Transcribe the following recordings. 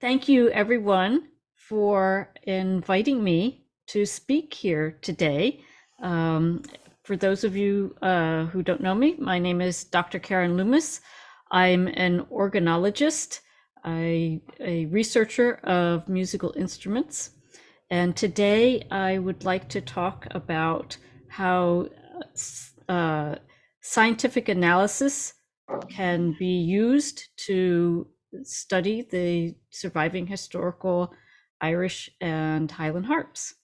Thank you, everyone, for inviting me to speak here today. For those of you who don't know me, my name is Dr. Karen Loomis. I'm an organologist, a researcher of musical instruments. And today I would like to talk about how scientific analysis can be used to study the surviving historical Irish and Highland harps.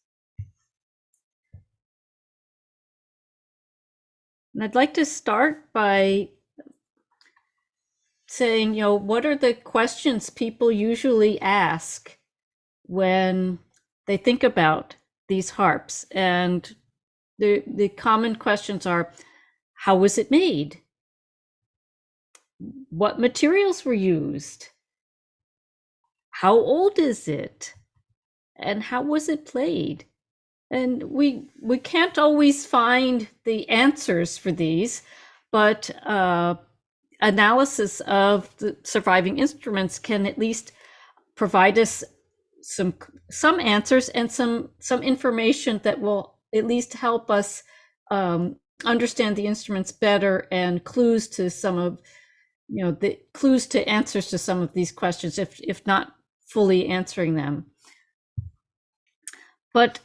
And I'd like to start by saying, what are the questions people usually ask when they think about these harps? And the common questions are, how was it made? What materials were used? How old is it? And how was it played? And we can't always find the answers for these, but analysis of the surviving instruments can at least provide us some answers and some information that will at least help us understand the instruments better, and clues to some of the clues to answers to some of these questions, if not fully answering them. But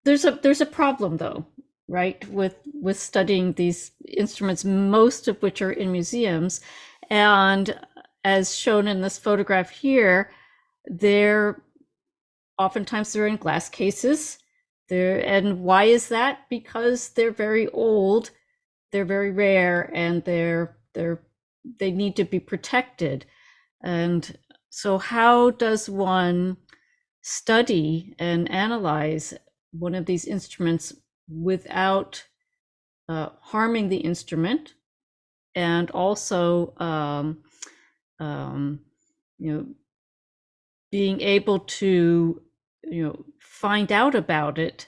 there's a problem, though, right, with studying these instruments, most of which are in museums. And as shown in this photograph here, oftentimes they're in glass cases. And why is that? Because they're very old, they're very rare, and they need to be protected. And so how does one study and analyze one of these instruments without harming the instrument, and also being able to find out about it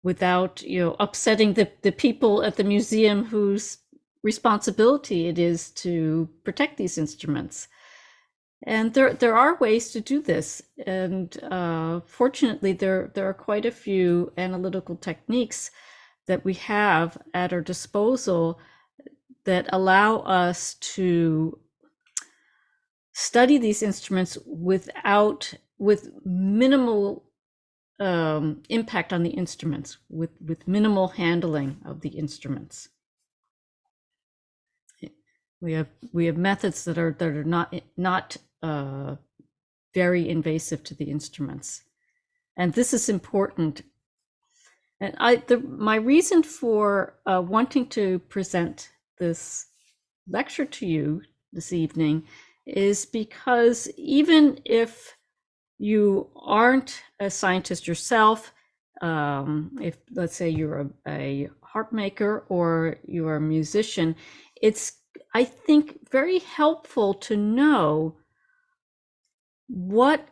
without upsetting the people at the museum whose responsibility it is to protect these instruments? And there are ways to do this, and fortunately there are quite a few analytical techniques that we have at our disposal that allow us to study these instruments with minimal impact on the instruments, with minimal handling of the instruments. We have methods that are not very invasive to the instruments, and this is important. And my reason for wanting to present this lecture to you this evening is because even if you aren't a scientist yourself, if let's say you're a harp maker or you're a musician, it's, I think, very helpful to know what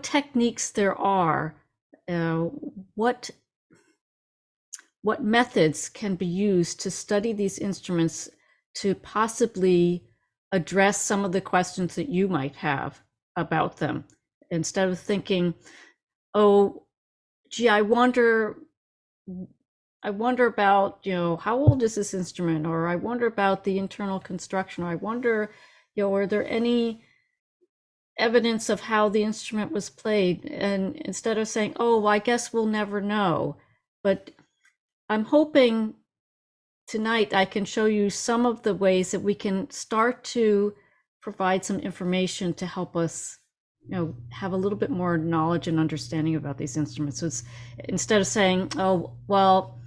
techniques there are, what methods can be used to study these instruments to possibly address some of the questions that you might have about them, instead of thinking, oh, gee, I wonder about, how old is this instrument, or I wonder about the internal construction, or I wonder, are there any evidence of how the instrument was played? And instead of saying, oh, well, I guess we'll never know. But I'm hoping tonight I can show you some of the ways that we can start to provide some information to help us have a little bit more knowledge and understanding about these instruments. So it's, instead of saying, oh, well,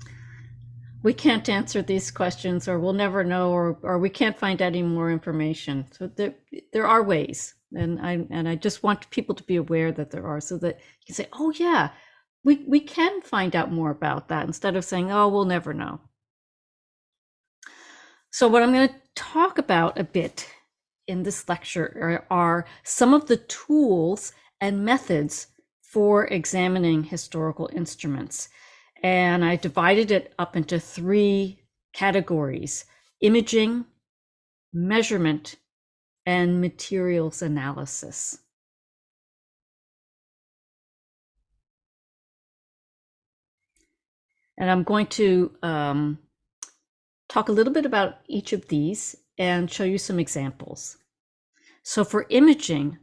we can't answer these questions, or we'll never know, or we can't find any more information. So there are ways, and I just want people to be aware that there are, so that you can say, oh yeah, we can find out more about that, instead of saying, oh, we'll never know. So what I'm going to talk about a bit in this lecture are some of the tools and methods for examining historical instruments. And I divided it up into 3 categories: imaging, measurement, and materials analysis. And I'm going to talk a little bit about each of these and show you some examples. So for imaging,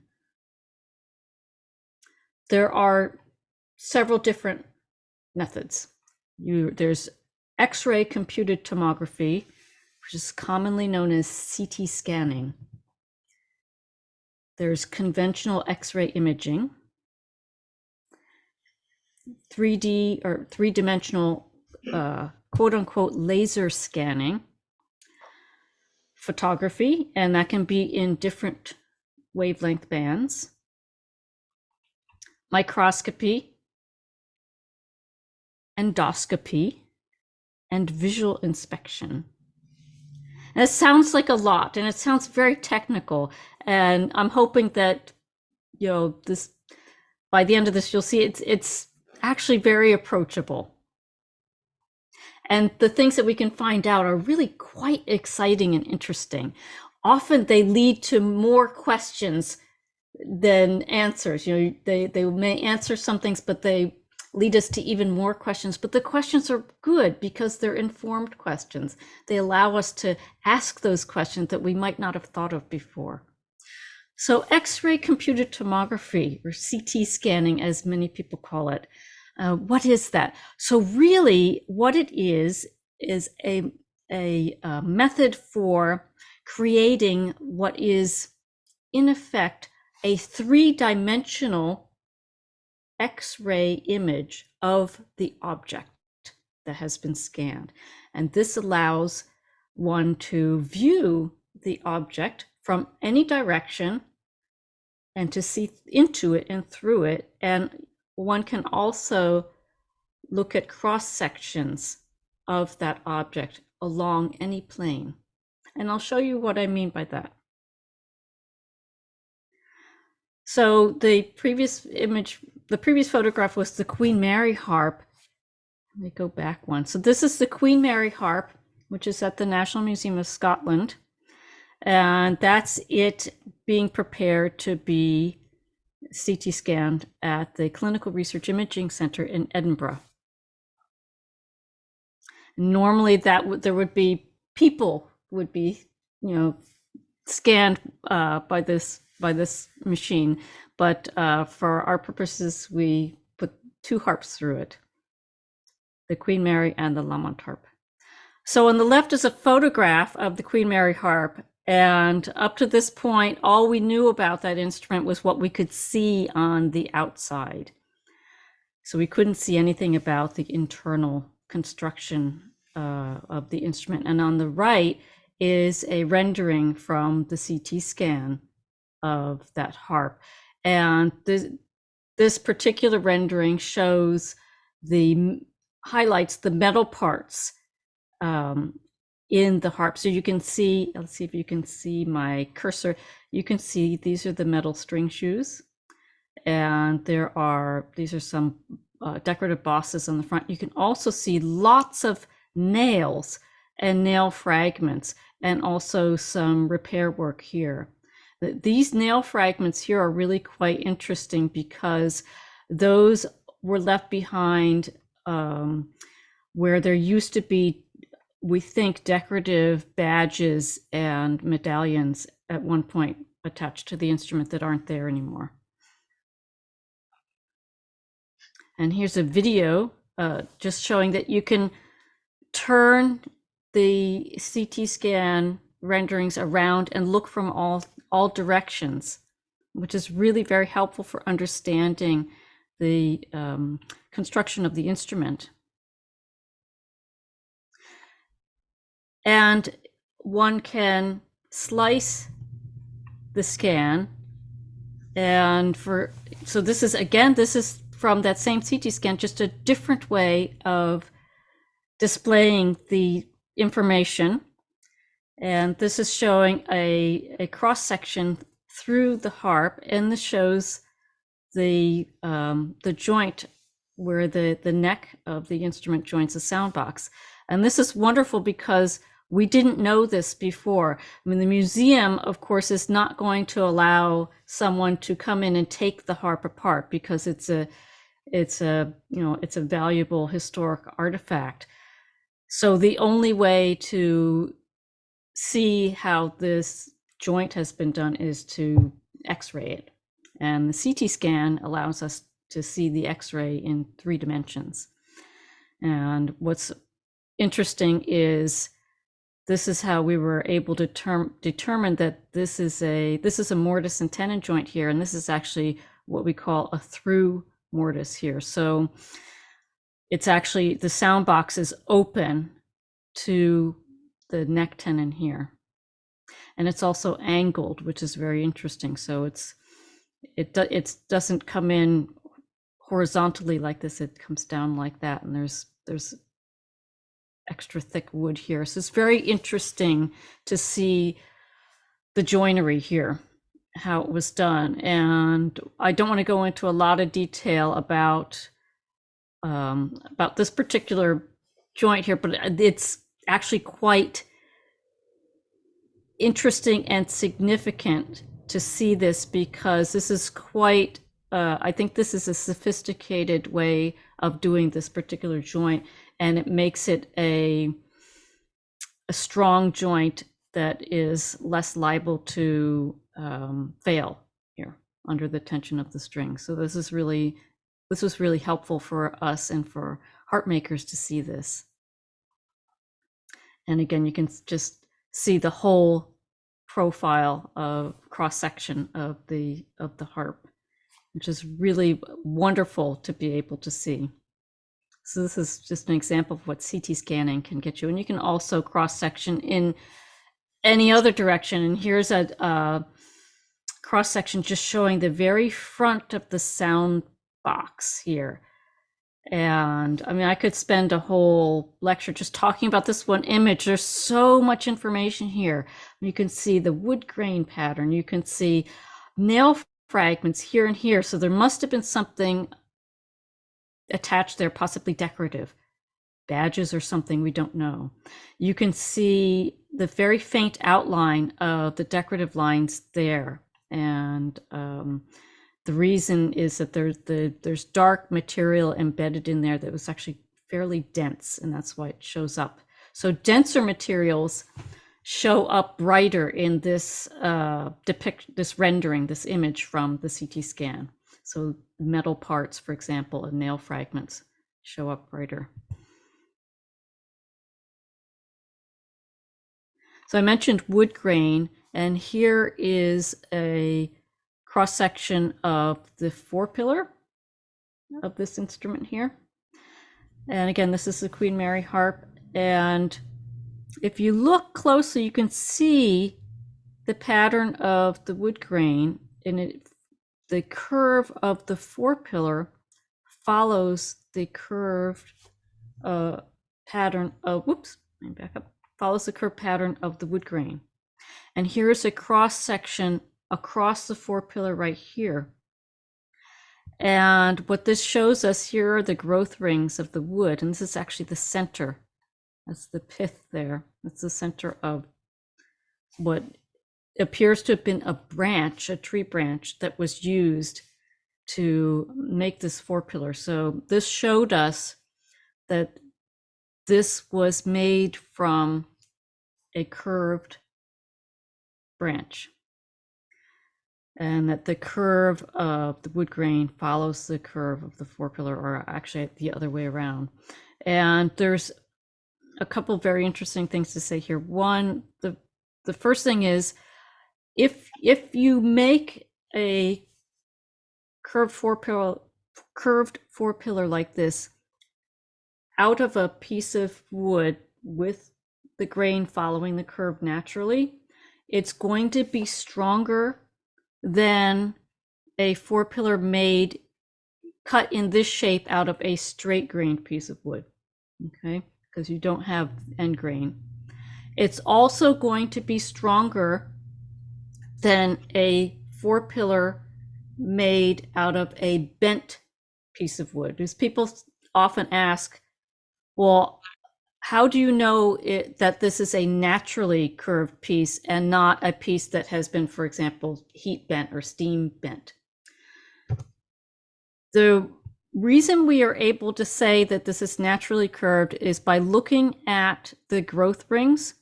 there are several different methods. There's X-ray computed tomography, which is commonly known as CT scanning. There's conventional X-ray imaging, 3D or three-dimensional quote-unquote laser scanning, photography, and that can be in different wavelength bands, microscopy, endoscopy, and visual inspection. And it sounds like a lot, and it sounds very technical, and I'm hoping that, you know, this, by the end of this, you'll see it's actually very approachable. And the things that we can find out are really quite exciting and interesting. Often they lead to more questions than answers. You know, they may answer some things, but they lead us to even more questions. But the questions are good because they're informed questions. They allow us to ask those questions that we might not have thought of before. So X-ray computed tomography, or CT scanning, as many people call it. What is that? So really what it is a method for creating what is in effect a three-dimensional X-ray image of the object that has been scanned. And this allows one to view the object from any direction and to see into it and through it. And one can also look at cross sections of that object along any plane. And I'll show you what I mean by that. So the previous photograph was the Queen Mary harp. Let me go back one. So this is the Queen Mary harp, which is at the National Museum of Scotland. And that's it being prepared to be CT scanned at the Clinical Research Imaging Center in Edinburgh. Normally there would be people would be, you know, scanned by this machine, but for our purposes we put two harps through it, the Queen Mary and the Lamont harp. So on the left is a photograph of the Queen Mary harp, and up to this point all we knew about that instrument was what we could see on the outside. So we couldn't see anything about the internal construction of the instrument. And on the right is a rendering from the CT scan of that harp. And this particular rendering shows highlights the metal parts in the harp. So you can see, let's see if you can see my cursor. You can see these are the metal string shoes. And these are some decorative bosses on the front. You can also see lots of nails and nail fragments, and also some repair work here. These nail fragments here are really quite interesting because those were left behind where there used to be, we think, decorative badges and medallions at one point attached to the instrument that aren't there anymore. And here's a video just showing that you can turn the CT scan renderings around and look from all directions, which is really very helpful for understanding the construction of the instrument. And one can slice the scan, and so this is from that same CT scan, just a different way of displaying the information. And this is showing a cross section through the harp, and this shows the joint where the neck of the instrument joins the sound box. And this is wonderful because We didn't know this before. I mean, the museum, of course, is not going to allow someone to come in and take the harp apart because it's a valuable historic artifact. So the only way to see how this joint has been done is to X-ray it. And the CT scan allows us to see the X-ray in 3 dimensions. And what's interesting is this is how we were able to determine that this is a mortise and tenon joint here, and this is actually what we call a through mortise here. So it's actually, the sound box is open to the neck tenon here, and it's also angled, which is very interesting. So it doesn't come in horizontally like this; it comes down like that, and there's extra thick wood here. So it's very interesting to see the joinery here, how it was done. And I don't want to go into a lot of detail about this particular joint here, but it's actually quite interesting and significant to see this, because this is quite, I think this is a sophisticated way of doing this particular joint, and it makes it a strong joint that is less liable to fail here under the tension of the string. So this was really helpful for us and for harp makers to see this. And again, you can just see the whole profile of cross section of the harp, which is really wonderful to be able to see. So this is just an example of what CT scanning can get you. And you can also cross section in any other direction. And here's a cross section just showing the very front of the sound box here. And I mean, I could spend a whole lecture just talking about this one image. There's so much information here. You can see the wood grain pattern. You can see nail fragments here and here. So there must have been something attached there, possibly decorative, badges or something, we don't know. You can see the very faint outline of the decorative lines there. And the reason is that there's dark material embedded in there that was actually fairly dense, and that's why it shows up. So denser materials show up brighter in this this rendering, this image from the CT scan. So metal parts, for example, and nail fragments show up brighter. So I mentioned wood grain, and here is a cross section of the 4-pillar of this instrument here. And again, this is the Queen Mary harp. And if you look closely, you can see the pattern of the wood grain, and the curve of the 4-pillar follows the curved pattern of, follows the curved pattern of the wood grain. And here's a cross section across the 4-pillar right here. And what this shows us, here are the growth rings of the wood, and this is actually the center. That's the pith there. That's the center of what appears to have been a branch, a tree branch that was used to make this 4-pillar. So this showed us that this was made from a curved branch, and that the curve of the wood grain follows the curve of the 4-pillar, or actually the other way around. And there's a couple very interesting things to say here. One, the first thing is, if you make a curved 4-pillar like this out of a piece of wood with the grain following the curve naturally, it's going to be stronger than a 4-pillar made, cut in this shape out of a straight grained piece of wood, okay? Because you don't have end grain. It's also going to be stronger than a 4-pillar made out of a bent piece of wood. Because people often ask, well, how do you know that this is a naturally curved piece and not a piece that has been, for example, heat bent or steam bent? The reason we are able to say that this is naturally curved is by looking at the growth rings.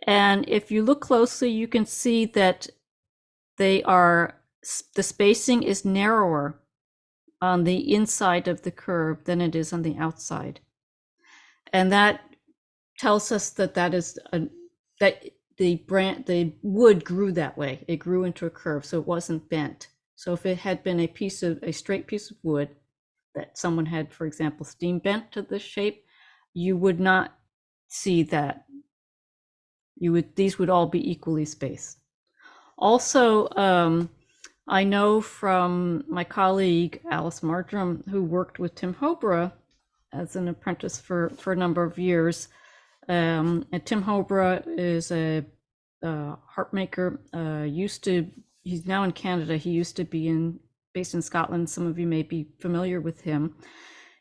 And if you look closely, you can see that the spacing is narrower on the inside of the curve than it is on the outside. And that tells us that that the wood grew that way. It grew into a curve, so it wasn't bent. So if it had been a straight piece of wood that someone had, for example, steam bent to this shape, you would not see that. These would all be equally spaced. Also, I know from my colleague Alice Marjoram, who worked with Tim Hobra as an apprentice for a number of years. And Tim Hobra is a harp maker. He's now in Canada. He used to be based in Scotland. Some of you may be familiar with him.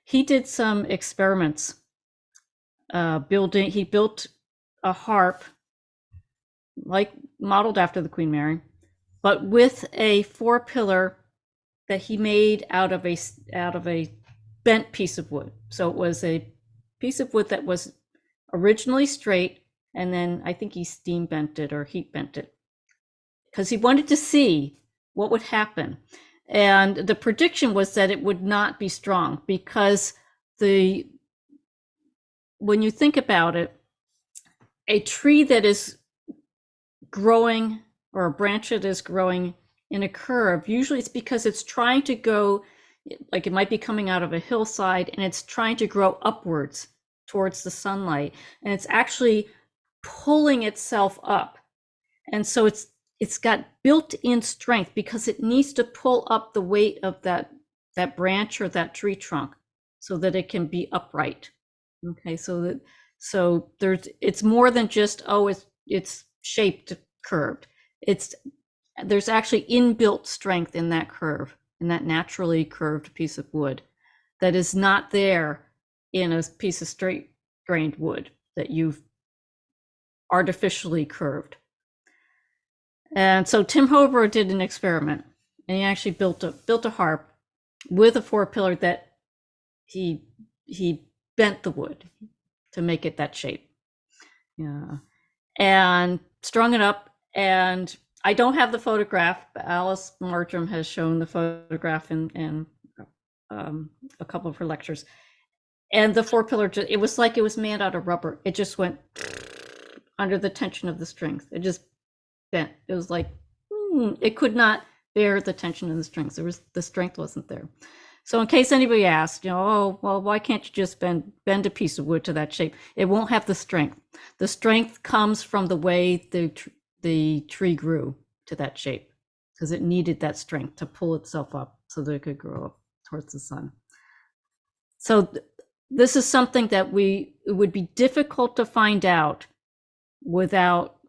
He did some experiments he built a harp like modeled after the Queen Mary, but with a 4-pillar that he made out of a bent piece of wood. So it was a piece of wood that was originally straight, and then I think he steam bent it or heat bent it because he wanted to see what would happen. And the prediction was that it would not be strong because when you think about it, a tree that is growing or a branch that is growing in a curve, usually it's because it's trying to go, like it might be coming out of a hillside and it's trying to grow upwards towards the sunlight, and it's actually pulling itself up. And so it's got built-in strength because it needs to pull up the weight of that branch or that tree trunk so that it can be upright. Okay, so it's more than just, it's shaped curved. There's actually inbuilt strength in that curve, in that naturally curved piece of wood that is not there in a piece of straight grained wood that you've artificially curved. And so Tim Hobra did an experiment, and he actually built a harp with a 4-pillar that he bent the wood to make it that shape. Yeah. And strung it up. And I don't have the photograph, but Alice Marjoram has shown the photograph in a couple of her lectures. And the 4-pillar, it was like it was made out of rubber. It just went under the tension of the strings. It just bent. It was like, it could not bear the tension of the strings. The strength wasn't there. So in case anybody asks, oh, well, why can't you just bend a piece of wood to that shape? It won't have the strength. The strength comes from the way the tree grew to that shape, because it needed that strength to pull itself up so that it could grow up towards the sun. So this is something that it would be difficult to find out without,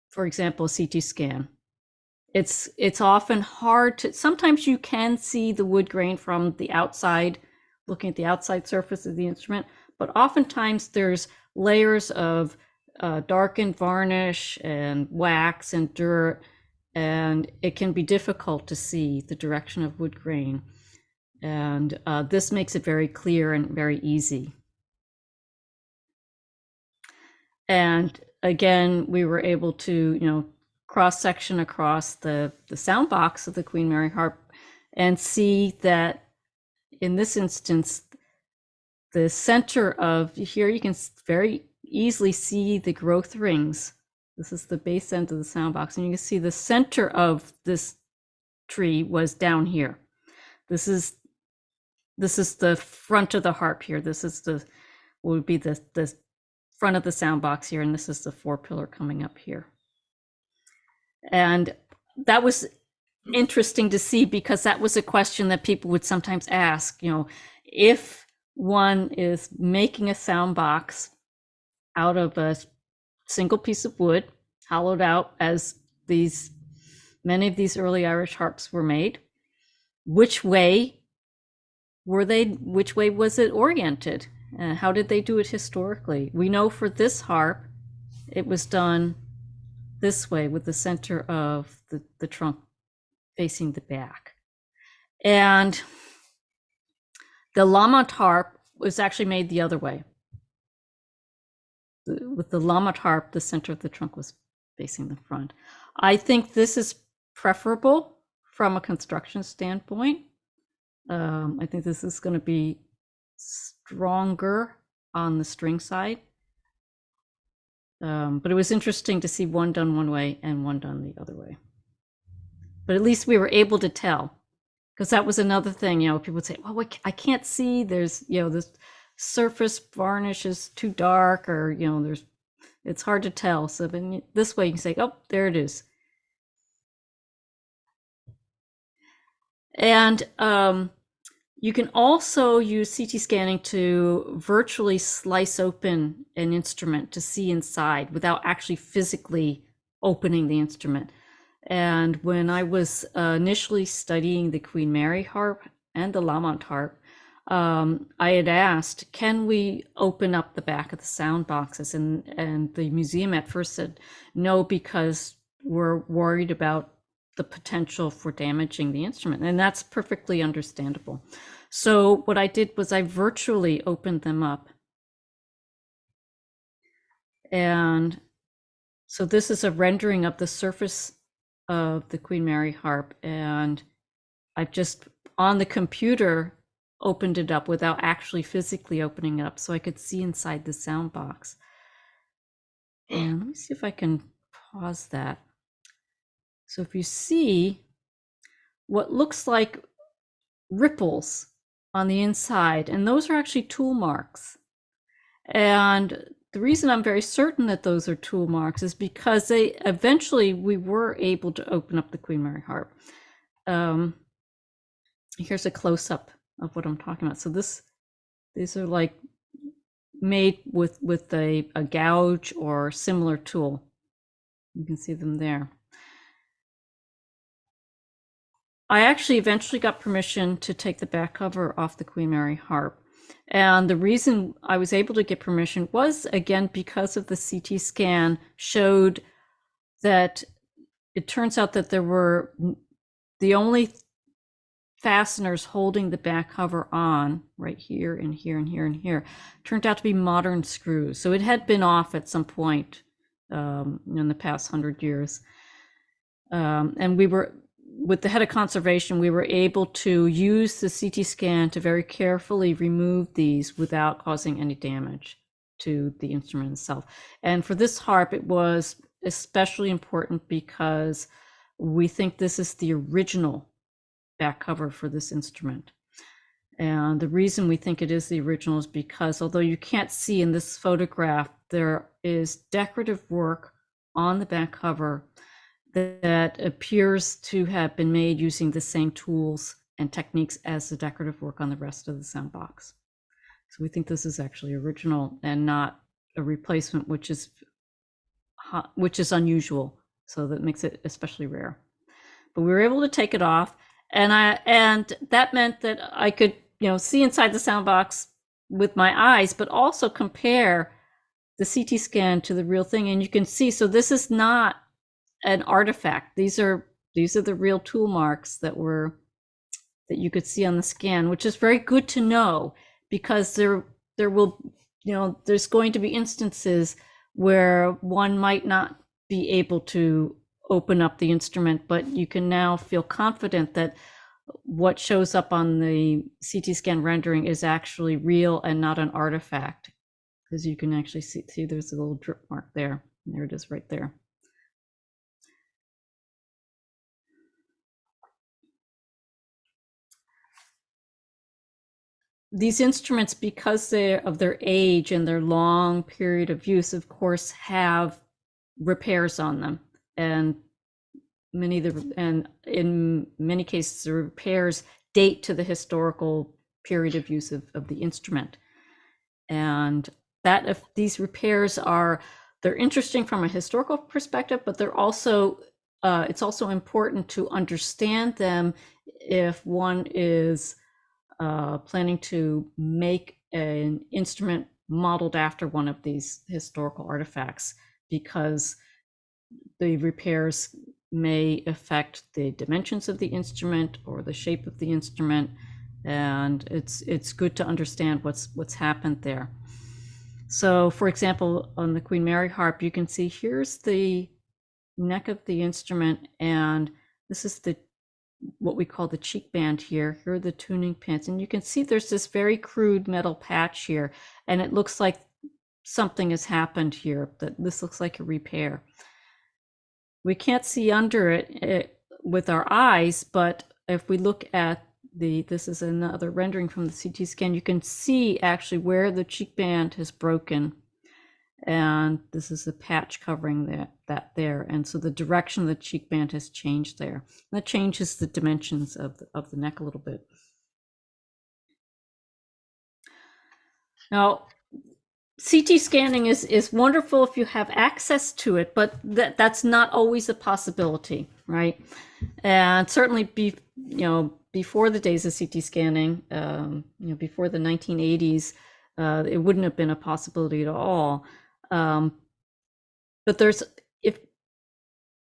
for example, a CT scan. It's often hard to, sometimes you can see the wood grain from the outside, looking at the outside surface of the instrument, but oftentimes there's layers of darkened varnish and wax and dirt, and it can be difficult to see the direction of wood grain. And this makes it very clear and very easy. And again, we were able to, cross-section across the sound box of the Queen Mary harp and see that in this instance, the center of here, you can very easily see the growth rings. This is the base end of the sound box, and you can see the center of this tree was down here. This is the front of the harp here. This is would be the front of the sound box here, and this is the 4-pillar coming up here. And that was interesting to see because that was a question that people would sometimes ask, if one is making a sound box out of a single piece of wood, hollowed out as many of these early Irish harps were made, which way was it oriented? How did they do it historically? We know for this harp, it was done this way with the center of the trunk facing the back. And the Lamont harp was actually made the other way. With the Lamont harp, the center of the trunk was facing the front. I think this is preferable from a construction standpoint. I think this is going to be stronger on the string side. But it was interesting to see one done one way and one done the other way. But at least we were able to tell, because that was another thing, people would say, well, I can't see, there's, this surface varnish is too dark, or, it's hard to tell. So then this way you can say, oh, there it is. And you can also use CT scanning to virtually slice open an instrument to see inside without actually physically opening the instrument. And when I was initially studying the Queen Mary harp and the Lamont harp, I had asked, can we open up the back of the sound boxes? And the museum at first said no, because we're worried about the potential for damaging the instrument. And that's perfectly understandable. So what I did was I virtually opened them up. And so this is a rendering of the surface of the Queen Mary harp. And I've just, on the computer, opened it up without actually physically opening it up, so I could see inside the sound box. And let me see if I can pause that. So if you see what looks like ripples on the inside, and those are actually tool marks. And the reason I'm very certain that those are tool marks is because we were able to open up the Queen Mary harp. Here's a close-up of what I'm talking about. So these are like made with a gouge or similar tool. You can see them there. I actually eventually got permission to take the back cover off the Queen Mary harp. And the reason I was able to get permission was, again, because of the CT scan showed that it turns out that there were the only fasteners holding the back cover on right here and here and here and here turned out to be modern screws. So it had been off at some point in the past 100 years. And we were, with the head of conservation, we were able to use the CT scan to very carefully remove these without causing any damage to the instrument itself. And for this harp, it was especially important because we think this is the original back cover for this instrument. And the reason we think it is the original is because although you can't see in this photograph, there is decorative work on the back cover that appears to have been made using the same tools and techniques as the decorative work on the rest of the sound box. So we think this is actually original and not a replacement, which is unusual. So that makes it especially rare. But we were able to take it off, and that meant that I could, see inside the sound box with my eyes, but also compare the CT scan to the real thing. And you can see, so this is not an artifact. These are the real tool marks that you could see on the scan, which is very good to know, because there will, there's going to be instances where one might not be able to open up the instrument, but you can now feel confident that what shows up on the CT scan rendering is actually real and not an artifact, because you can actually see there's a little drip mark there. And there it is right there. These instruments, because of their age and their long period of use, of course, have repairs on them, and in many cases, the repairs date to the historical period of use of the instrument. And that if these repairs they're interesting from a historical perspective, but they're also it's also important to understand them if one is planning to make an instrument modeled after one of these historical artifacts, because the repairs may affect the dimensions of the instrument or the shape of the instrument, and it's good to understand what's happened there. So, for example, on the Queen Mary harp, you can see here's the neck of the instrument, and this is the what we call the cheek band here. Here are the tuning pins, and you can see there's this very crude metal patch here, and it looks like something has happened here. That this looks like a repair. We can't see under it with our eyes, but if we look at this is another rendering from the CT scan, you can see actually where the cheek band has broken, and this is a patch covering that there, and so the direction of the cheek band has changed there. And that changes the dimensions of the neck a little bit. Now, CT scanning is wonderful if you have access to it, but that's not always a possibility, right? And certainly, before the days of CT scanning, before the 1980s, it wouldn't have been a possibility at all. But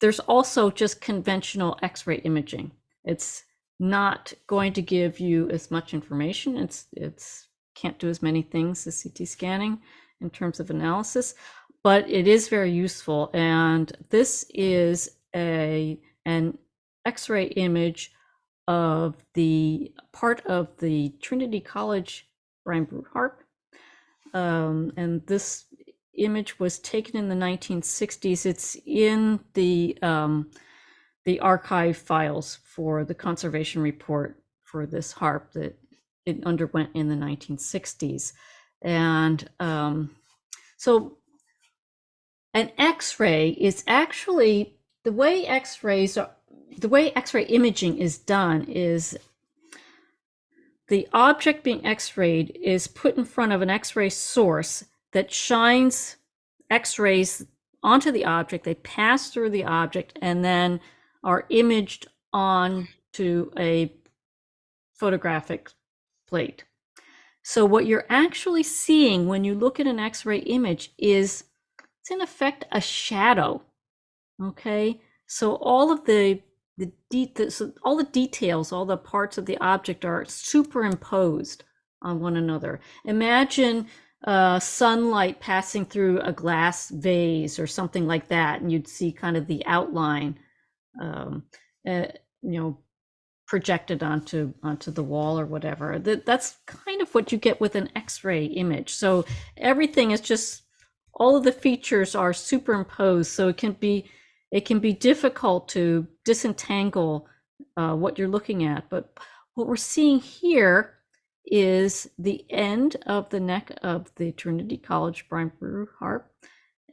there's also just conventional X-ray imaging. It's not going to give you as much information. It's can't do as many things as CT scanning in terms of analysis, but it is very useful. And this is an X-ray image of the part of the Trinity College Brian Brew harp. And this image was taken in the 1960s. It's in the archive files for the conservation report for this harp that it underwent in the 1960s. And so an X-ray is actually the way X-ray imaging is done is the object being X-rayed is put in front of an X-ray source that shines X-rays onto the object. They pass through the object and then are imaged onto a photographic plate. So what you're actually seeing when you look at an X-ray image is, it's in effect a shadow. Okay, so all the details, all the parts of the object are superimposed on one another. Imagine sunlight passing through a glass vase or something like that, and you'd see kind of the outline, projected onto the wall or whatever. That's kind of what you get with an X-ray image. So everything is just, all of the features are superimposed, so it can be difficult to disentangle what you're looking at. But what we're seeing here is the end of the neck of the Trinity College Brian Brew harp,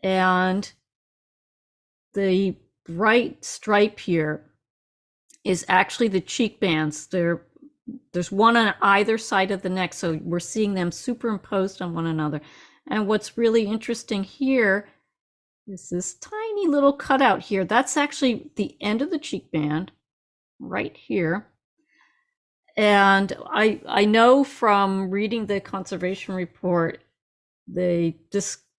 and the bright stripe here is actually the cheek bands. There's one on either side of the neck, so we're seeing them superimposed on one another. And what's really interesting here is this tiny little cutout here. That's actually the end of the cheek band right here. And I know from reading the conservation report, they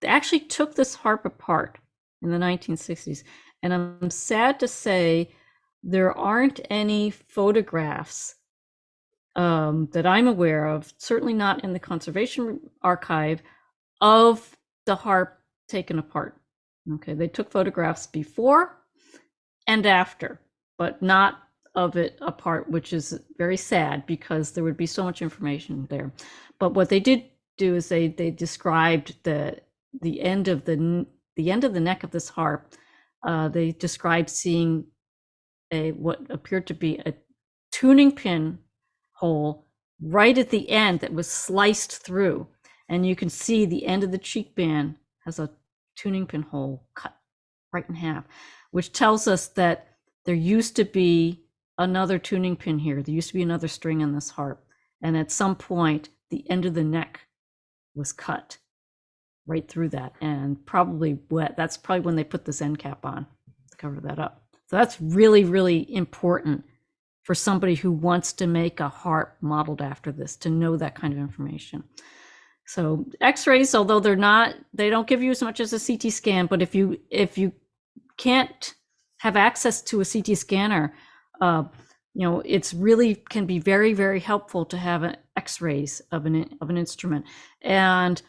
actually took this harp apart in the 1960s. And I'm sad to say there aren't any photographs that I'm aware of, certainly not in the conservation archive, of the harp taken apart. Okay, they took photographs before and after, but not of it apart, which is very sad because there would be so much information there. But what they did do is they described the end of the neck of this harp. They described seeing what appeared to be a tuning pin hole right at the end that was sliced through, and you can see the end of the cheek band has a tuning pin hole cut right in half, which tells us that there used to be another tuning pin here. There used to be another string in this harp, and at some point the end of the neck was cut right through that, and that's probably when they put this end cap on to cover that up. So that's really, really important for somebody who wants to make a harp modeled after this, to know that kind of information. So X-rays, although they don't give you as much as a CT scan, but if you can't have access to a CT scanner, it's really can be very, very helpful to have an X-rays of an instrument. And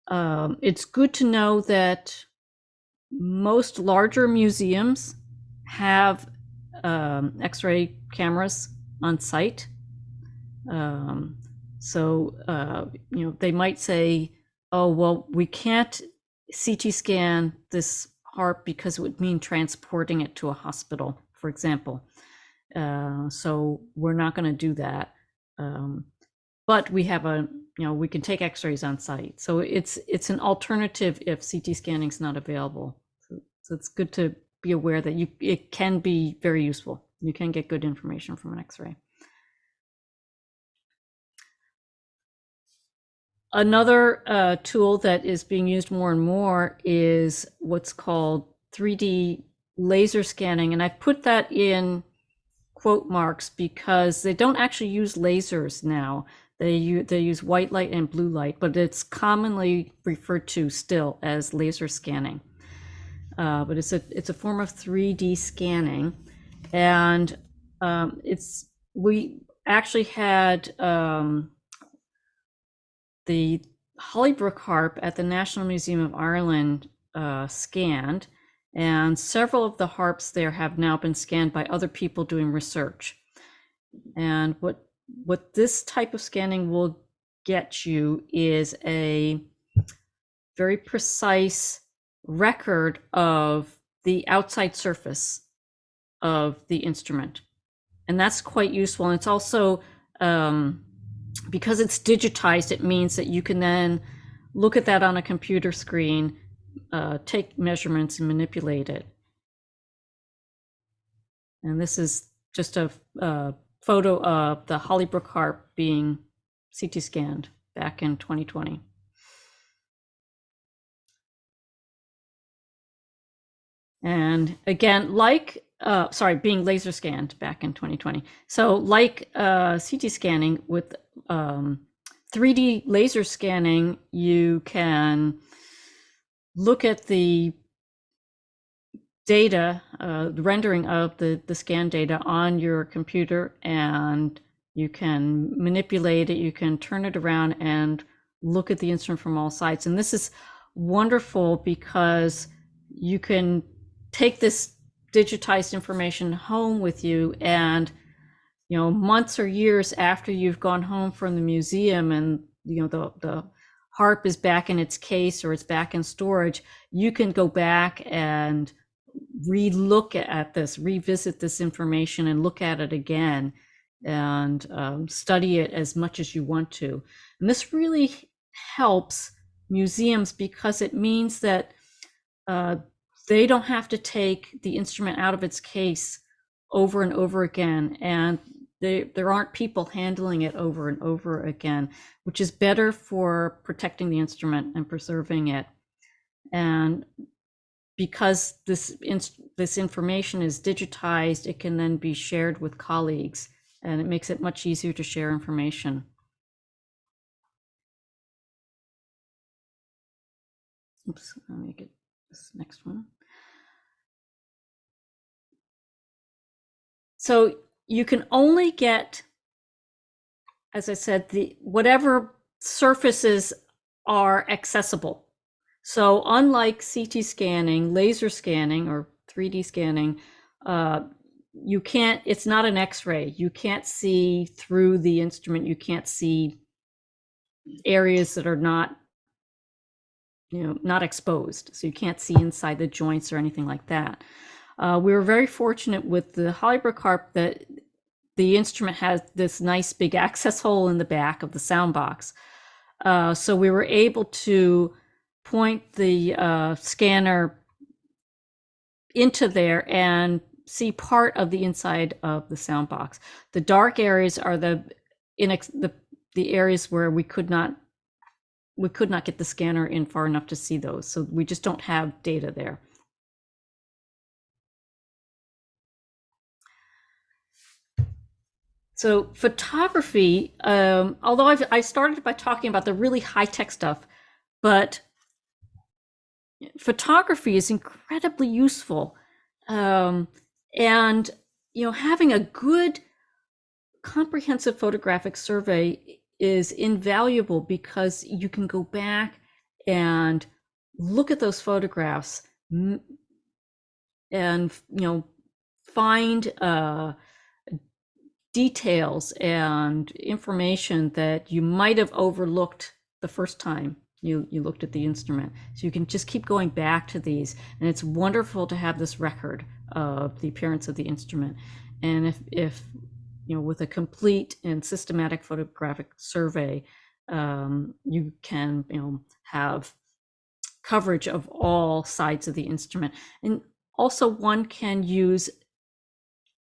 it's good to know that most larger museums have X-ray cameras on site. They might say, oh, well, we can't CT scan this harp because it would mean transporting it to a hospital, for example. So we're not going to do that. But we have we can take X-rays on site. So it's an alternative if CT scanning is not available. So it's good to be aware that it can be very useful. You can get good information from an X-ray. Another tool that is being used more and more is what's called 3D laser scanning. And I've put that in quote marks because they don't actually use lasers now. They use white light and blue light, but it's commonly referred to still as laser scanning. But it's a form of 3D scanning, and we actually had the Hollybrook harp at the National Museum of Ireland scanned, and several of the harps there have now been scanned by other people doing research. And what this type of scanning will get you is a very precise record of the outside surface of the instrument. And that's quite useful. And it's also, because it's digitized, it means that you can then look at that on a computer screen, take measurements and manipulate it. And this is just a photo of the Hollybrook harp being CT scanned back in 2020. And again, being laser scanned back in 2020. So like CT scanning, with 3D laser scanning, you can look at the data, the rendering of the scan data on your computer, and you can manipulate it, you can turn it around and look at the instrument from all sides. And this is wonderful because you can take this digitized information home with you, and months or years after you've gone home from the museum and the harp is back in its case or it's back in storage, you can go back and relook at this, revisit this information and look at it again and study it as much as you want to. And this really helps museums because it means that they don't have to take the instrument out of its case over and over again, and there aren't people handling it over and over again, which is better for protecting the instrument and preserving it. And because this information is digitized, it can then be shared with colleagues, and it makes it much easier to share information. Oops, let me get this next one. So you can only get, as I said, whatever surfaces are accessible. So unlike CT scanning, laser scanning or 3D scanning, it's not an X-ray. You can't see through the instrument. You can't see areas that are not exposed. So you can't see inside the joints or anything like that. We were very fortunate with the Hollybrook harp that the instrument has this nice big access hole in the back of the sound box. So we were able to point the scanner into there and see part of the inside of the sound box. The dark areas are the areas where we could not get the scanner in far enough to see those. So we just don't have data there. So photography, although I started by talking about the really high-tech stuff, but photography is incredibly useful. And, having a good comprehensive photographic survey is invaluable because you can go back and look at those photographs and, find details and information that you might have overlooked the first time you looked at the instrument. So you can just keep going back to these, and it's wonderful to have this record of the appearance of the instrument. And if with a complete and systematic photographic survey, you can have coverage of all sides of the instrument. And also one can use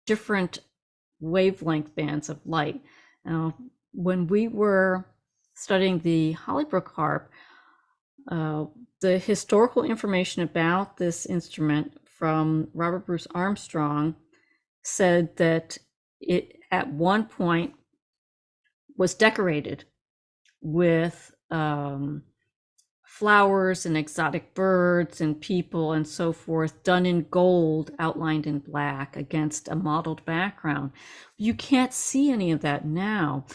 different wavelength bands of light. Now, when we were studying the Hollybrook harp, the historical information about this instrument from Robert Bruce Armstrong said that it at one point was decorated with flowers and exotic birds and people and so forth, done in gold, outlined in black against a mottled background. You can't see any of that now.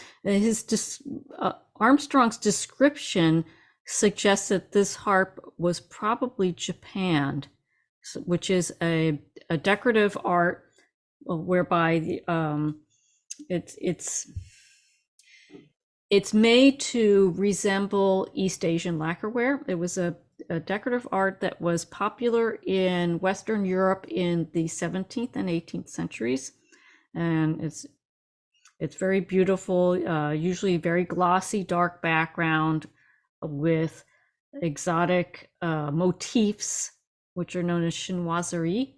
Armstrong's description suggests that this harp was probably japanned, which is a decorative art whereby it's made to resemble East Asian lacquerware. It was a decorative art that was popular in Western Europe in the 17th and 18th centuries. And it's very beautiful, usually very glossy, dark background with exotic motifs, which are known as chinoiserie,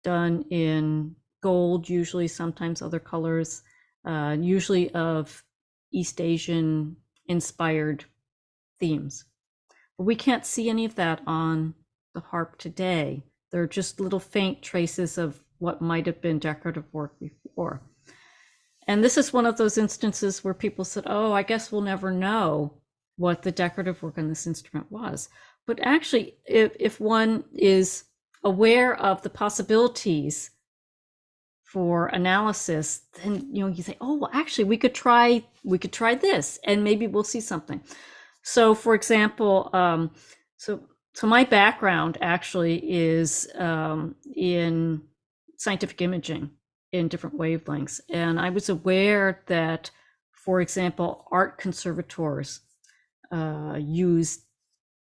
done in gold, usually sometimes other colors, usually of East Asian inspired themes. But we can't see any of that on the harp today. They're just little faint traces of what might have been decorative work before. And this is one of those instances where people said, oh, I guess we'll never know what the decorative work on this instrument was. But actually, if one is aware of the possibilities for analysis, then you say, oh, well, actually we could try this and maybe we'll see something. So for example, so my background actually is in scientific imaging in different wavelengths, and I was aware that, for example, art conservators use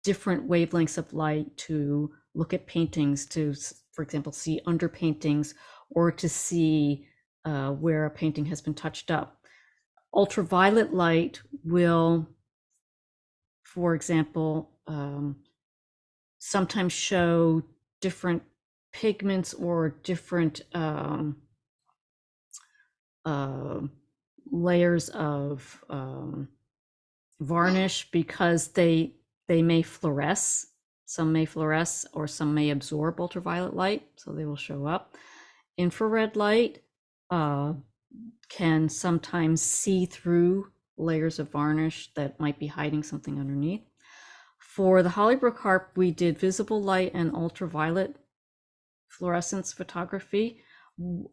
different wavelengths of light to look at paintings, to, for example, see underpaintings or to see where a painting has been touched up. Ultraviolet light will, for example, sometimes show different pigments or different layers of varnish because they may fluoresce. Some may fluoresce or some may absorb ultraviolet light, so they will show up. Infrared light can sometimes see through layers of varnish that might be hiding something underneath. For the Hollybrook harp, we did visible light and ultraviolet fluorescence photography.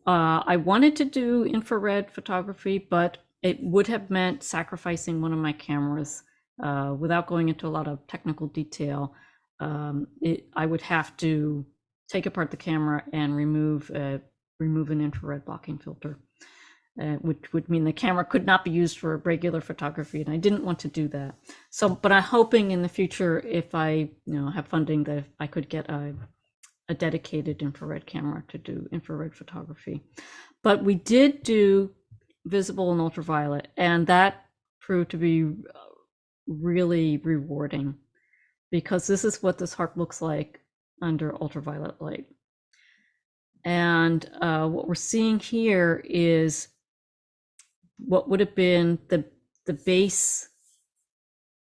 I wanted to do infrared photography, but it would have meant sacrificing one of my cameras. Without going into a lot of technical detail, I would have to take apart the camera and remove an infrared blocking filter, which would mean the camera could not be used for regular photography, and I didn't want to do that. So, but I'm hoping in the future, if I have funding, that I could get a dedicated infrared camera to do infrared photography. But we did do visible and ultraviolet, and that proved to be really rewarding because this is what this harp looks like under ultraviolet light. And what we're seeing here is what would have been the base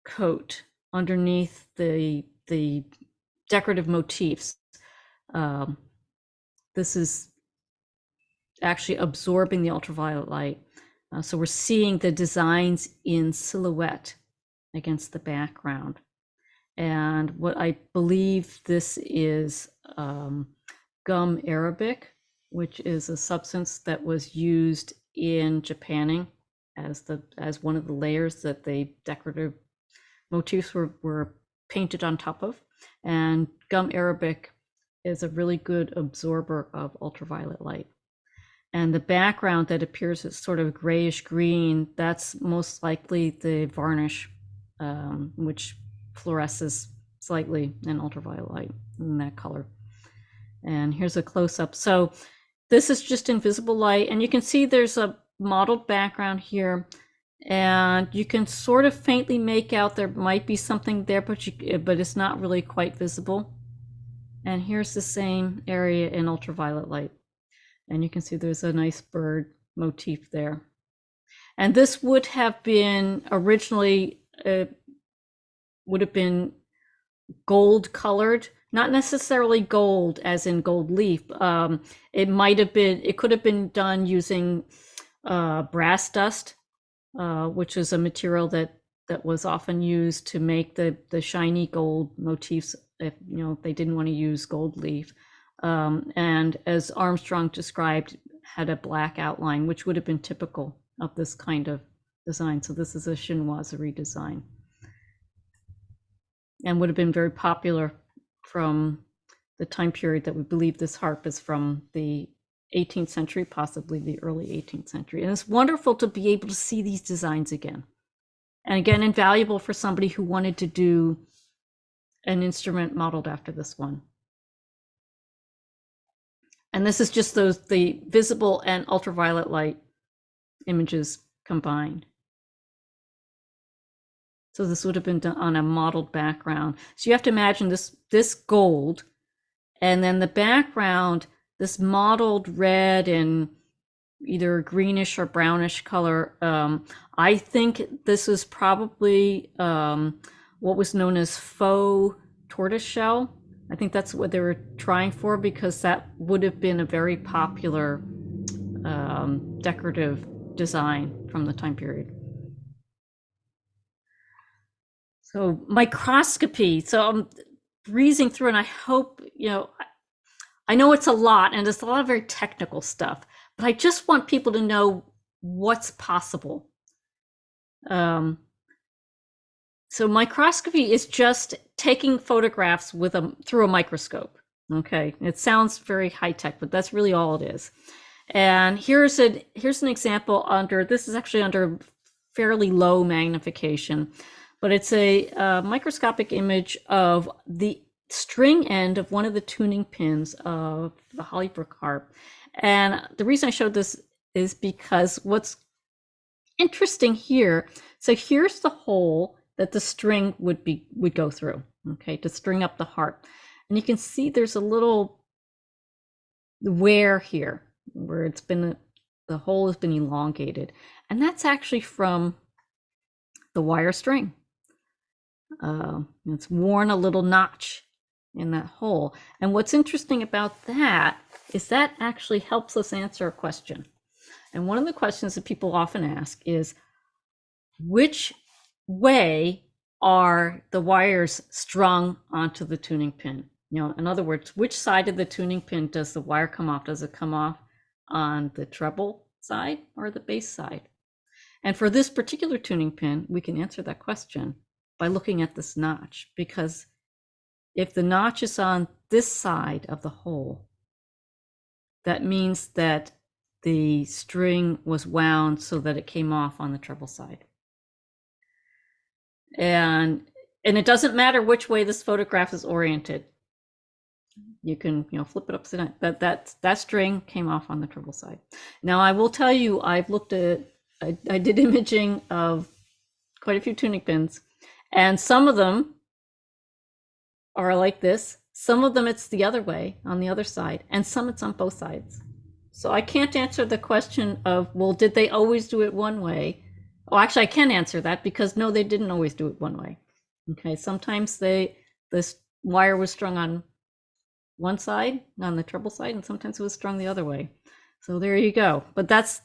coat underneath the decorative motifs. This is actually absorbing the ultraviolet light. So we're seeing the designs in silhouette against the background. And what I believe this is gum arabic, which is a substance that was used in Japanning as one of the layers that the decorative motifs were painted on top of. And gum arabic is a really good absorber of ultraviolet light. And the background that appears as sort of grayish green, that's most likely the varnish, which fluoresces slightly in ultraviolet light in that color. And here's a close-up. So this is just invisible light, and you can see there's a mottled background here, and you can sort of faintly make out there might be something there, but it's not really quite visible. And here's the same area in ultraviolet light, and you can see there's a nice bird motif there. And this would have been originally would have been gold colored, not necessarily gold as in gold leaf. It could have been done using brass dust, which is a material that was often used to make the shiny gold motifs if they didn't want to use gold leaf. And as Armstrong described, had a black outline, which would have been typical of this kind of design. So this is a chinoiserie design, and would have been very popular from the time period that we believe this harp is from, the 18th century, possibly the early 18th century. And it's wonderful to be able to see these designs again. And again, invaluable for somebody who wanted to do an instrument modeled after this one. And this is just the visible and ultraviolet light images combined. So this would have been done on a mottled background. So you have to imagine this gold, and then the background, this mottled red and either greenish or brownish color. I think this is probably what was known as faux tortoiseshell. I think that's what they were trying for, because that would have been a very popular decorative design from the time period. So microscopy. So I'm breezing through, and I hope, I know it's a lot, and it's a lot of very technical stuff, but I just want people to know what's possible. So microscopy is just taking photographs through a microscope. Okay, it sounds very high tech, but that's really all it is. And here's an example this is actually under fairly low magnification, but it's a microscopic image of the string end of one of the tuning pins of the Hollybrook harp. And the reason I showed this is because what's interesting here, so here's the hole that the string would go through, okay, to string up the harp. And you can see there's a little wear here where the hole has been elongated. And that's actually from the wire string. It's worn a little notch in that hole. And what's interesting about that is that actually helps us answer a question. And one of the questions that people often ask is, which way are the wires strung onto the tuning pin? In other words, which side of the tuning pin does the wire come off? Does it come off on the treble side or the bass side? And for this particular tuning pin, we can answer that question by looking at this notch, because if the notch is on this side of the hole, that means that the string was wound so that it came off on the treble side. And it doesn't matter which way this photograph is oriented. You can, flip it upside down. That string came off on the treble side. Now, I will tell you, I did imaging of quite a few tuning pins, and some of them are like this. Some of them it's the other way on the other side, and some it's on both sides. So I can't answer the question of, well, did they always do it one way? Oh, actually, I can answer that, because no, they didn't always do it one way. Okay, sometimes this wire was strung on one side, on the treble side, and sometimes it was strung the other way. So there you go. But that's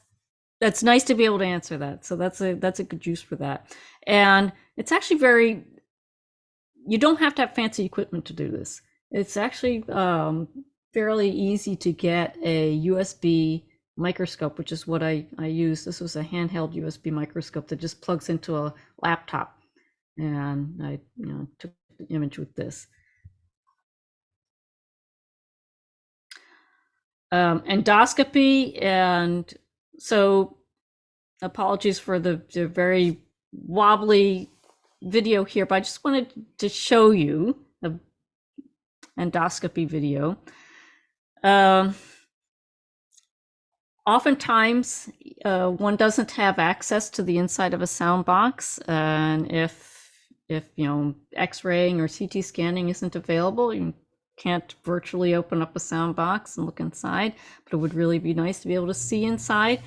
That's nice to be able to answer that. So that's a good use for that. And it's actually very, you don't have to have fancy equipment to do this. It's actually fairly easy to get a USB microscope, which is what I use. This was a handheld USB microscope that just plugs into a laptop. And I took the image with this. Endoscopy, and so apologies for the very wobbly video here, but I just wanted to show you the endoscopy video. Oftentimes, one doesn't have access to the inside of a sound box, and if X-raying or CT scanning isn't available, you can't virtually open up a sound box and look inside, but it would really be nice to be able to see inside.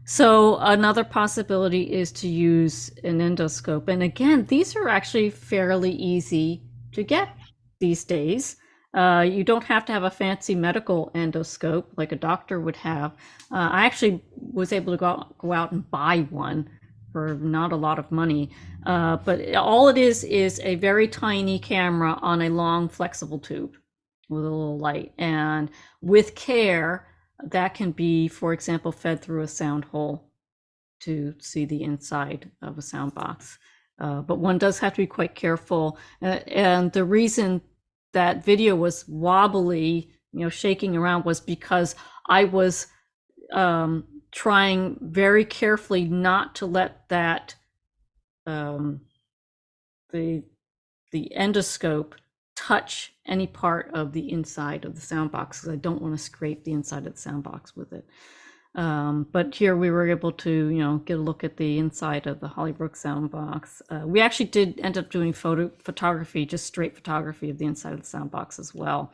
So another possibility is to use an endoscope. And again, these are actually fairly easy to get these days. You don't have to have a fancy medical endoscope like a doctor would have. I actually was able to go out and buy one for not a lot of money. But all it is a very tiny camera on a long flexible tube with a little light. And with care, that can be, for example, fed through a sound hole to see the inside of a sound box. But one does have to be quite careful. And the reason that video was wobbly, shaking around, was because I was trying very carefully not to let that the endoscope touch any part of the inside of the sound box, because I don't want to scrape the inside of the sound box with it. But here we were able to, get a look at the inside of the Hollybrook sound box. We actually did end up doing photography, just straight photography of the inside of the sound box as well.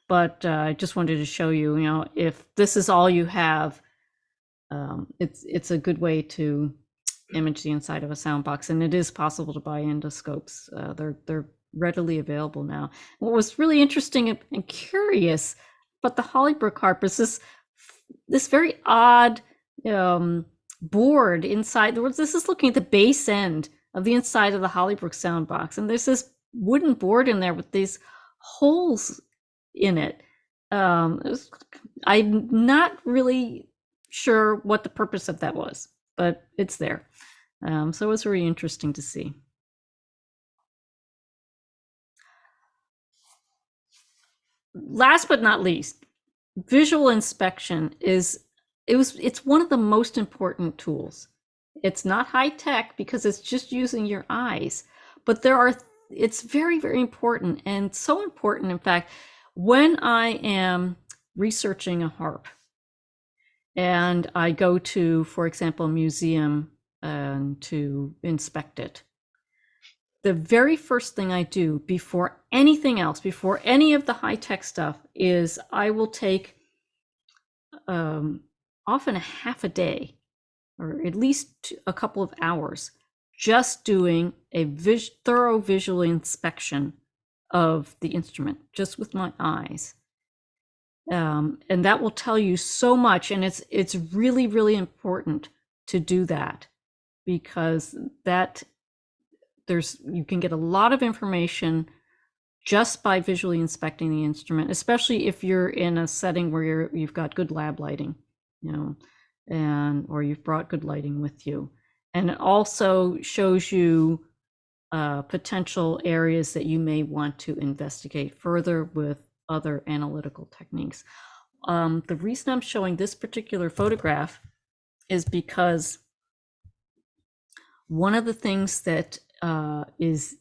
But I just wanted to show you, if this is all you have, it's a good way to image the inside of a sound box, and it is possible to buy endoscopes. They're readily available now. What was really interesting and curious about the Hollybrook harp is this very odd board inside. This is looking at the base end of the inside of the Hollybrook sound box, and there's this wooden board in there with these holes in it. I'm not really sure what the purpose of that was, but it's there. So it was very interesting to see. Last but not least, visual inspection it's one of the most important tools. It's not high tech because it's just using your eyes, but it's very, very important, and so important, in fact, when I am researching a harp and I go to, for example, a museum to inspect it, the very first thing I do before anything else, before any of the high-tech stuff, is I will take often a half a day, or at least a couple of hours, just doing a thorough visual inspection of the instrument, just with my eyes. And that will tell you so much, and it's really, really important to do that, because you can get a lot of information just by visually inspecting the instrument, especially if you're in a setting where you've got good lab lighting, or you've brought good lighting with you. And it also shows you potential areas that you may want to investigate further with other analytical techniques. The reason I'm showing this particular photograph is because one of the things that is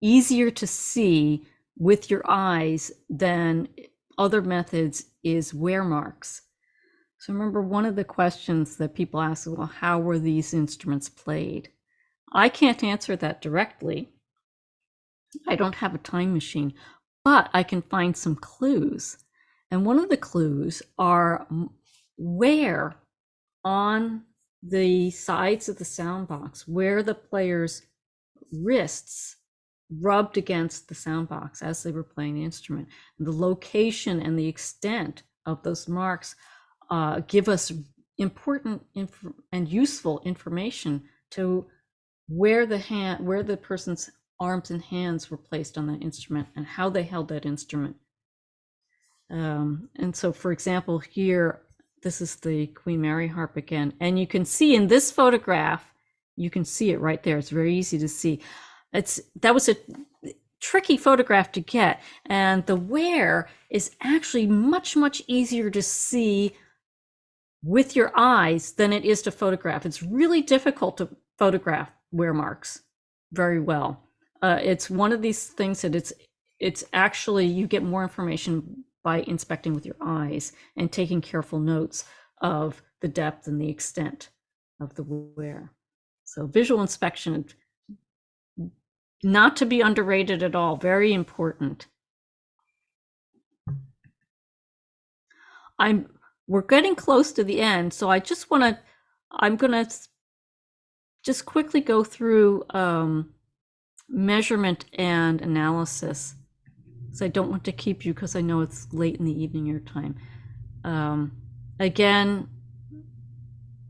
easier to see with your eyes than other methods is wear marks. So remember, one of the questions that people ask is, well, how were these instruments played? I can't answer that directly. I don't have a time machine, but I can find some clues. And one of the clues are where on the sides of the sound box, where the player's wrists rubbed against the sound box as they were playing the instrument. The location and the extent of those marks give us important and useful information to where the person's arms and hands were placed on the instrument and how they held that instrument. And so, for example, here, this is the Queen Mary harp again, and you can see in this photograph, you can see it right there. It's very easy to see. That was a tricky photograph to get, and the wear is actually much, much easier to see with your eyes than it is to photograph. It's really difficult to photograph wear marks very well. It's one of these things that it's actually, you get more information by inspecting with your eyes and taking careful notes of the depth and the extent of the wear. So visual inspection, not to be underrated at all, very important. We're getting close to the end, so I'm gonna just quickly go through measurement and analysis. So I don't want to keep you because I know it's late in the evening your time. Again,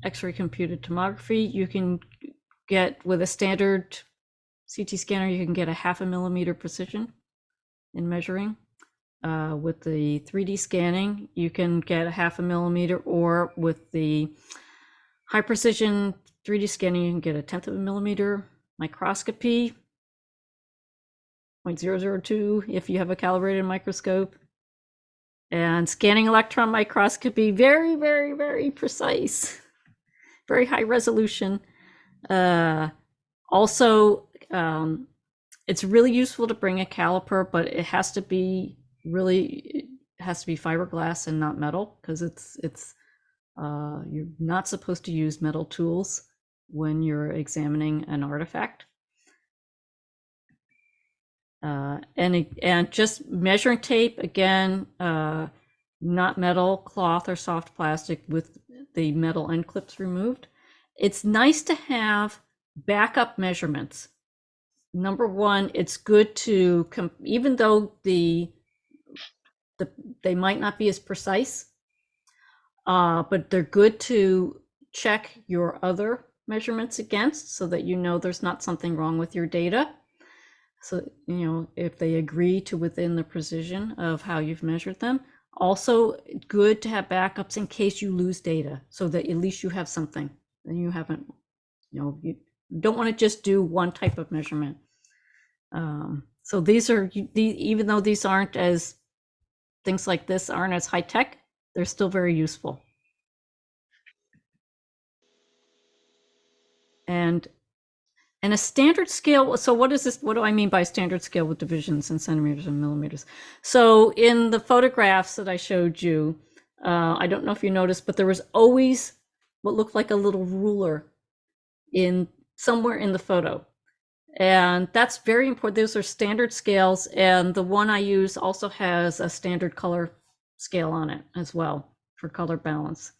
X-ray computed tomography, you can get with a standard CT scanner, you can get a 0.5 millimeter precision in measuring. With the 3D scanning, you can get a 0.5 millimeter, or with the high precision 3D scanning, you can get a 1/10 of a millimeter. Microscopy, 0.002 if you have a calibrated microscope. And scanning electron microscopy, very, very, very precise, very high resolution. Also, it's really useful to bring a caliper, but it has to be fiberglass and not metal, because you're not supposed to use metal tools when you're examining an artifact. And just measuring tape, again, not metal, cloth or soft plastic with the metal end clips removed. It's nice to have backup measurements. Number one, it's good to, even though they might not be as precise, but they're good to check your other measurements against, so that you know there's not something wrong with your data. So, if they agree to within the precision of how you've measured them. Also good to have backups in case you lose data, so that at least you have something and you haven't, you don't want to just do one type of measurement. So these are, even though these aren't as, things like this aren't as high tech, they're still very useful. And a standard scale, so what is this? What do I mean by standard scale with divisions in centimeters and millimeters? So in the photographs that I showed you, I don't know if you noticed, but there was always what looked like a little ruler somewhere in the photo. And that's very important. Those are standard scales. And the one I use also has a standard color scale on it as well for color balance.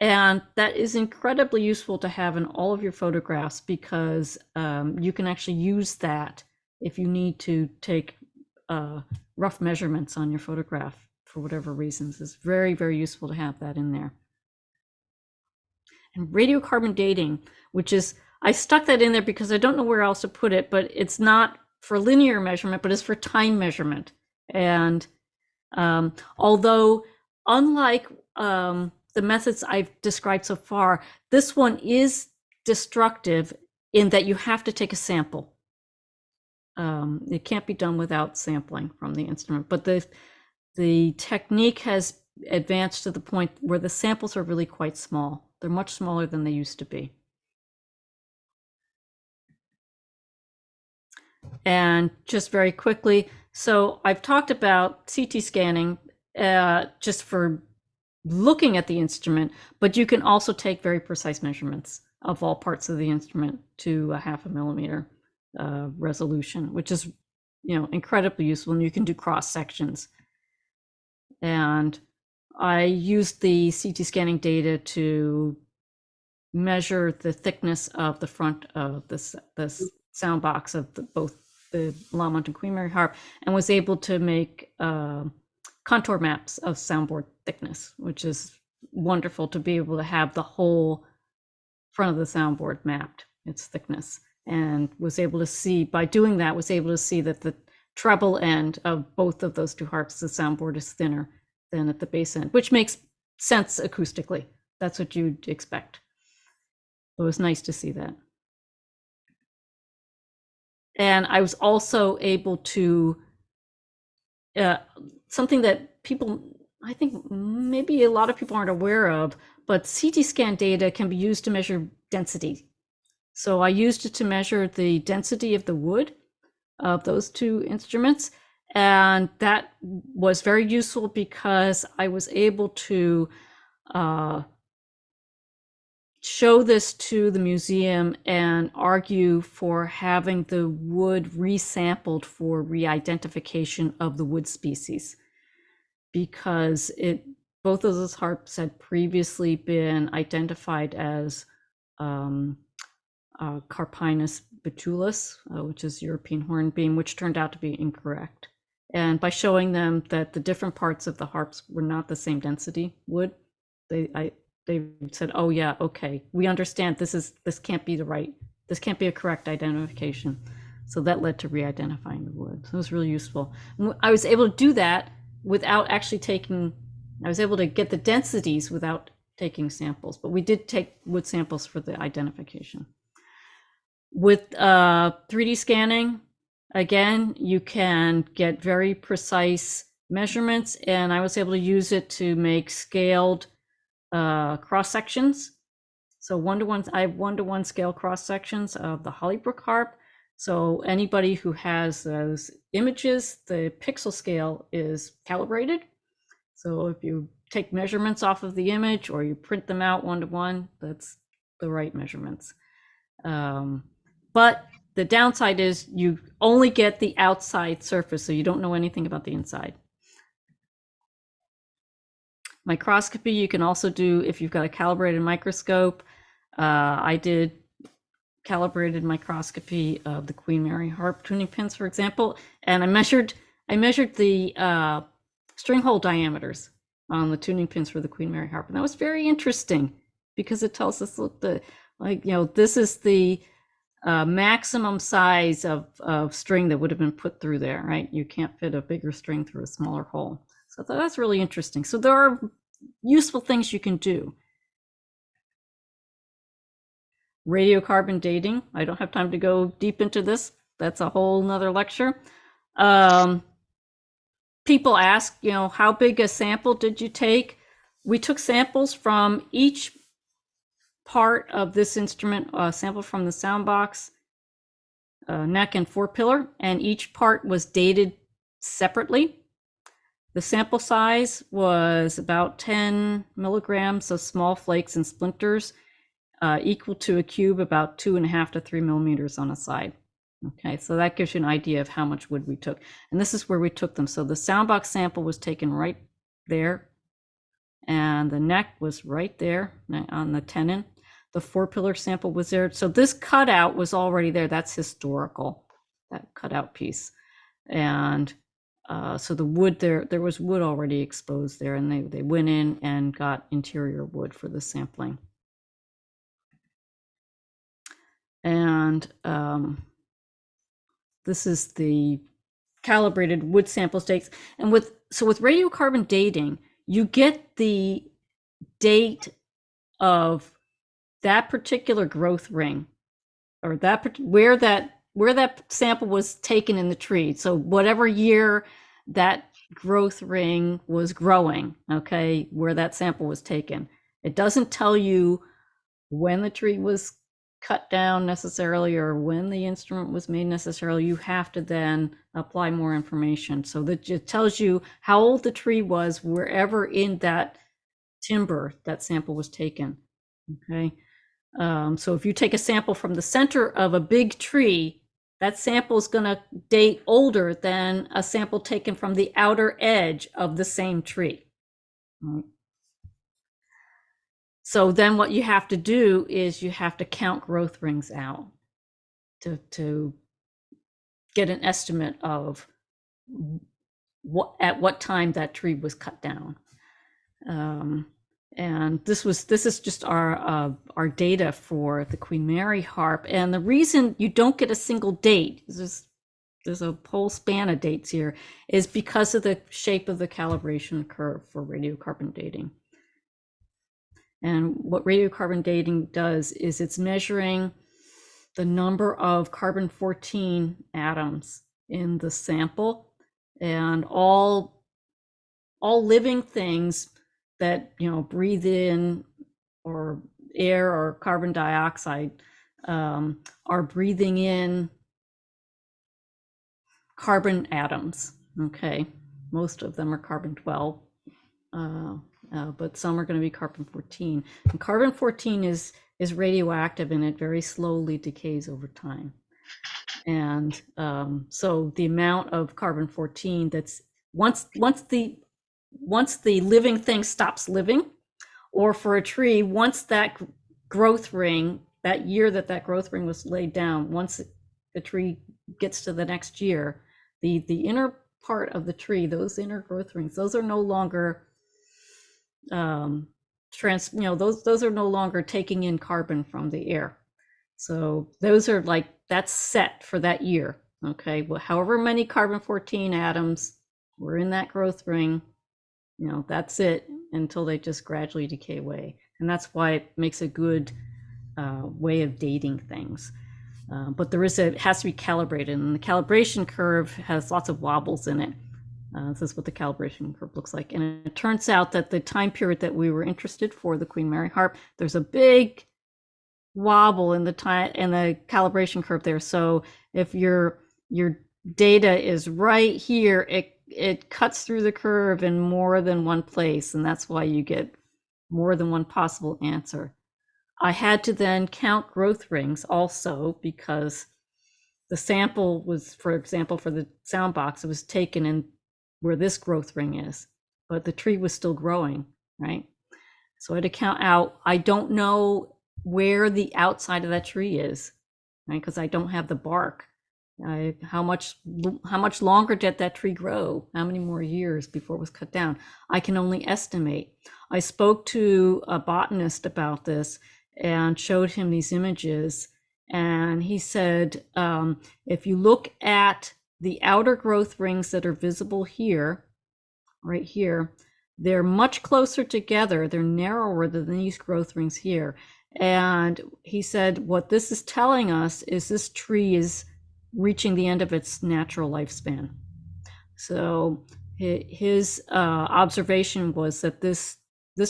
And that is incredibly useful to have in all of your photographs, because you can actually use that if you need to take rough measurements on your photograph for whatever reasons. It's very, very useful to have that in there. And radiocarbon dating, which is, I stuck that in there because I don't know where else to put it, but it's not for linear measurement, but it's for time measurement. And although unlike the methods I've described so far, this one is destructive in that you have to take a sample. It can't be done without sampling from the instrument, but the technique has advanced to the point where the samples are really quite small. They're much smaller than they used to be. And just very quickly, so I've talked about CT scanning just for looking at the instrument, but you can also take very precise measurements of all parts of the instrument to a 0.5 millimeter resolution, which is, incredibly useful, and you can do cross sections. And I used the CT scanning data to measure the thickness of the front of the sound box of both the Lamont and Queen Mary harp, and was able to make contour maps of soundboard thickness, which is wonderful to be able to have the whole front of the soundboard mapped, its thickness, and was able to see, by doing that, was able to see that the treble end of both of those two harps, the soundboard is thinner than at the bass end, which makes sense acoustically. That's what you'd expect. It was nice to see that. And I was also able to, something that people, I think maybe a lot of people aren't aware of, but CT scan data can be used to measure density. So I used it to measure the density of the wood of those two instruments. And that was very useful because I was able to show this to the museum and argue for having the wood resampled for re-identification of the wood species, because both of those harps had previously been identified as Carpinus betulus, which is European hornbeam, which turned out to be incorrect. And by showing them that the different parts of the harps were not the same density wood, they said, "Oh yeah, okay, we understand. This can't be this can't be a correct identification." So that led to re-identifying the wood. So it was really useful. I was able to do that without actually taking. I was able to get the densities without taking samples, but we did take wood samples for the identification. With 3D scanning, again, you can get very precise measurements, and I was able to use it to make scaled cross sections. So I have 1-to-1 scale cross sections of the Hollybrook harp. So anybody who has those images, the pixel scale is calibrated. So if you take measurements off of the image or you print them out 1-to-1, that's the right measurements. But the downside is you only get the outside surface, so you don't know anything about the inside. Microscopy you can also do if you've got a calibrated microscope. I did calibrated microscopy of the Queen Mary harp tuning pins, for example, and I measured the string hole diameters on the tuning pins for the Queen Mary harp, and that was very interesting because it tells us, look, this is the maximum size of string that would have been put through there, right? You can't fit a bigger string through a smaller hole. So I thought that's really interesting. So there are useful things you can do. Radiocarbon dating. I don't have time to go deep into this. That's a whole nother lecture. People ask, how big a sample did you take? We took samples from each part of this instrument, a sample from the sound box, neck and 4-pillar, and each part was dated separately. The sample size was about 10 milligrams of small flakes and splinters, equal to a cube about 2.5 to 3 millimeters on a side. Okay, so that gives you an idea of how much wood we took. And this is where we took them. So the soundbox sample was taken right there, and the neck was right there on the tenon. The 4-pillar sample was there. So this cutout was already there. That's historical, that cutout piece. And so the wood there was wood already exposed there, and they went in and got interior wood for the sampling. And this is the calibrated wood sample stakes. And with radiocarbon dating, you get the date of that particular growth ring, or where that sample was taken in the tree. So whatever year that growth ring was growing, okay, where that sample was taken. It doesn't tell you when the tree was cut down necessarily, or when the instrument was made necessarily. You have to then apply more information so that it tells you how old the tree was wherever in that timber that sample was taken. Okay, so if you take a sample from the center of a big tree, that sample is going to date older than a sample taken from the outer edge of the same tree. Right. So then what you have to do is you have to count growth rings out to get an estimate of at what time that tree was cut down. And this is just our data for the Queen Mary harp. And the reason you don't get a single date, there's a whole span of dates here, is because of the shape of the calibration curve for radiocarbon dating. And what radiocarbon dating does is it's measuring the number of carbon-14 atoms in the sample, and all living things that, you know, breathe in or air or carbon dioxide are breathing in carbon atoms. Okay, most of them are carbon-12, but some are going to be carbon-14. And carbon-14 is radioactive, and it very slowly decays over time. And so the amount of carbon-14 that's once the living thing stops living, or for a tree, once that growth ring, that year that growth ring was laid down, once the tree gets to the next year, the inner part of the tree, those inner growth rings, those are no longer those are no longer taking in carbon from the air. So those are like, that's set for that year. Okay, well, however many carbon-14 atoms were in that growth ring, you know, that's it until they just gradually decay away. And that's why it makes a good way of dating things. But it has to be calibrated, and the calibration curve has lots of wobbles in it. This is what the calibration curve looks like. And it turns out that the time period that we were interested for the Queen Mary harp, there's a big wobble in the calibration curve there. So if your data is right here, it cuts through the curve in more than one place, and that's why you get more than one possible answer. I had to then count growth rings also, because the sample was, for example, for the sound box, it was taken in where this growth ring is, but the tree was still growing, right? So I had to count out. I don't know where the outside of that tree is, right? Because I don't have the bark. How much longer did that tree grow? How many more years before it was cut down? I can only estimate. I spoke to a botanist about this and showed him these images, and he said, if you look at the outer growth rings that are visible here, right here, they're much closer together. They're narrower than these growth rings here. And he said, what this is telling us is this tree is reaching the end of its natural lifespan. So his observation was that this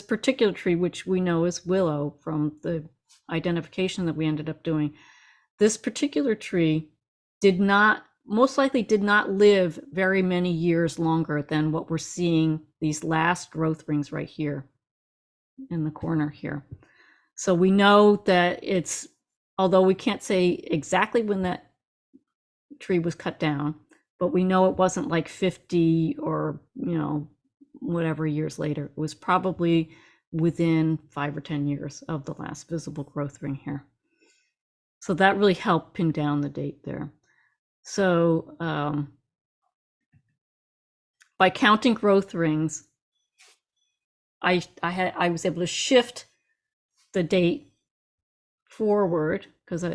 particular tree, which we know is willow from the identification that we ended up doing, this particular tree most likely did not live very many years longer than what we're seeing, these last growth rings right here in the corner here. So we know that although we can't say exactly when that tree was cut down, but we know it wasn't like 50 or, you know, whatever years later. It was probably within 5 or 10 years of the last visible growth ring here. So that really helped pin down the date there. So by counting growth rings, I was able to shift the date forward, because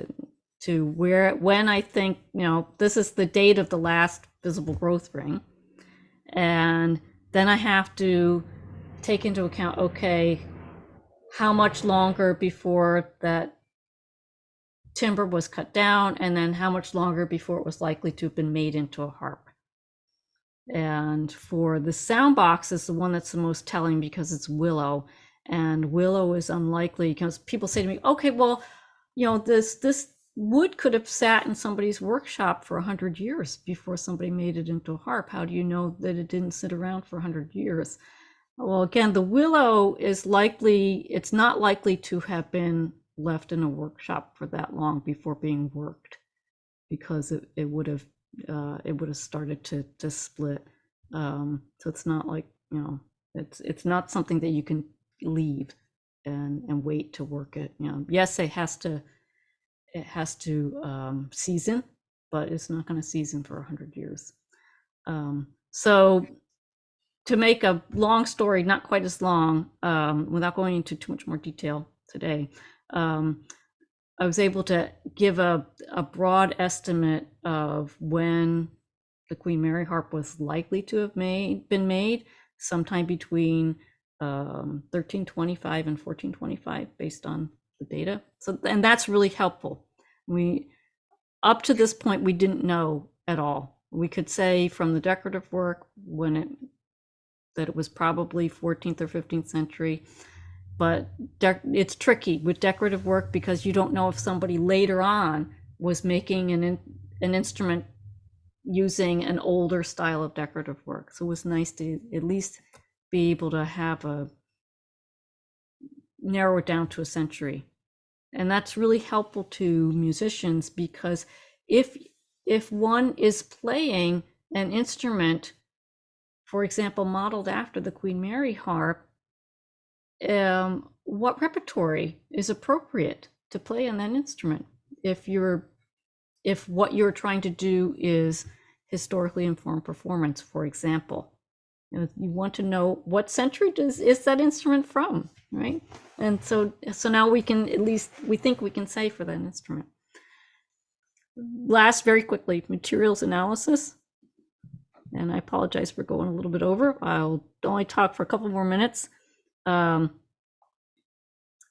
to when I think, you know, this is the date of the last visible growth ring, and then I have to take into account, okay, how much longer before that timber was cut down, and then how much longer before it was likely to have been made into a harp. And for the sound box is the one that's the most telling, because it's willow, and willow is unlikely, because people say to me, okay, well, you know, this wood could have sat in somebody's workshop for 100 years before somebody made it into a harp. How do you know that it didn't sit around for 100 years? Well, again, the willow is it's not likely to have been left in a workshop for that long before being worked, because it would have started to split. So it's not like, you know, it's not something that you can leave and wait to work it. You know, yes, it has to season, but it's not going to season for 100 years. So to make a long story not quite as long, without going into too much more detail today, I was able to give a broad estimate of when the Queen Mary harp was likely to have been made, sometime between 1325 and 1425, based on the data. So, and that's really helpful. Up to this point, we didn't know at all. We could say from the decorative work that it was probably 14th or 15th century. But it's tricky with decorative work because you don't know if somebody later on was making an instrument using an older style of decorative work. So it was nice to at least be able to have narrow it down to a century. And that's really helpful to musicians, because if one is playing an instrument, for example, modeled after the Queen Mary harp, what repertory is appropriate to play on that instrument if what you're trying to do is historically informed performance, for example. You want to know what century is that instrument from, right? And so now we think we can say for that instrument. Last, very quickly, materials analysis. And I apologize for going a little bit over. I'll only talk for a couple more minutes.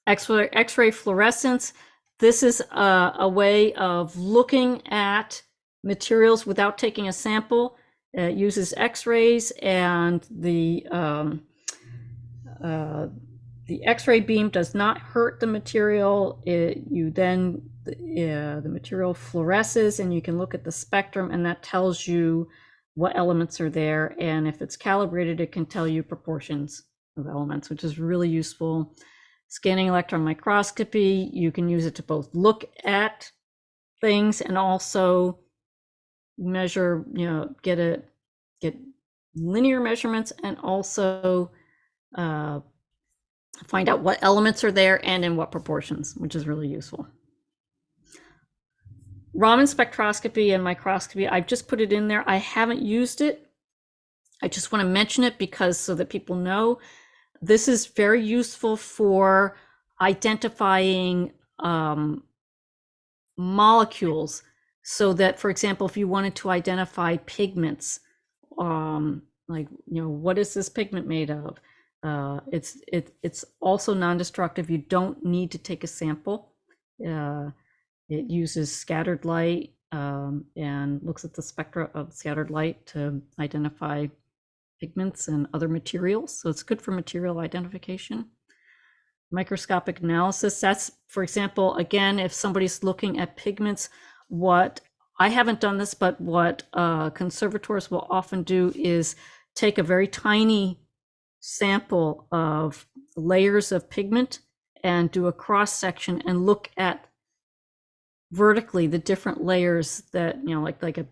X-ray fluorescence. This is a way of looking at materials without taking a sample. It uses X-rays, and the X-ray beam does not hurt the material. The material fluoresces, and you can look at the spectrum, and that tells you what elements are there. And if it's calibrated, it can tell you proportions of elements, which is really useful. Scanning electron microscopy, you can use it to both look at things and also measure, get linear measurements, and also find out what elements are there and in what proportions, which is really useful. Raman spectroscopy and microscopy, I've just put it in there. I haven't used it. I just want to mention it so that people know. This is very useful for identifying molecules, so that, for example, if you wanted to identify pigments, what is this pigment made of? It's also non-destructive. You don't need to take a sample. It uses scattered light and looks at the spectra of scattered light to identify pigments and other materials. So it's good for material identification. Microscopic analysis, that's, for example, again, if somebody's looking at pigments, I haven't done this, but what conservators will often do is take a very tiny sample of layers of pigment and do a cross section and look at vertically the different layers that,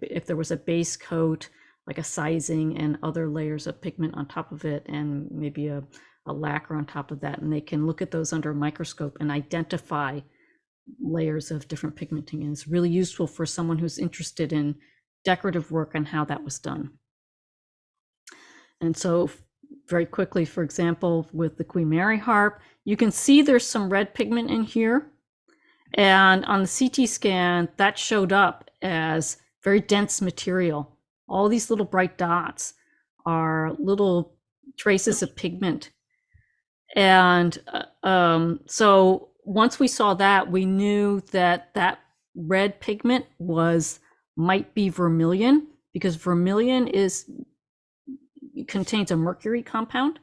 if there was a base coat, like a sizing and other layers of pigment on top of it, and maybe a lacquer on top of that. And they can look at those under a microscope and identify layers of different pigmenting. And it's really useful for someone who's interested in decorative work and how that was done. And so very quickly, for example, with the Queen Mary harp, you can see there's some red pigment in here. And on the CT scan, that showed up as very dense material. All these little bright dots are little traces of pigment. And so once we saw that, we knew that red pigment might be vermilion, because vermilion contains a mercury compound.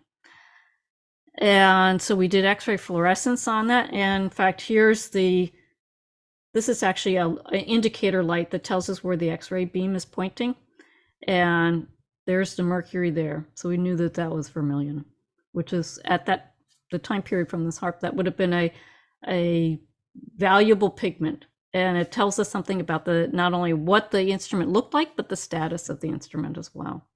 And so we did X-ray fluorescence on that. And in fact, this is actually an indicator light that tells us where the X-ray beam is pointing. And there's the mercury there. So we knew that was vermilion, which is at the time period from this harp, that would have been a valuable pigment. And it tells us something about not only what the instrument looked like, but the status of the instrument as well.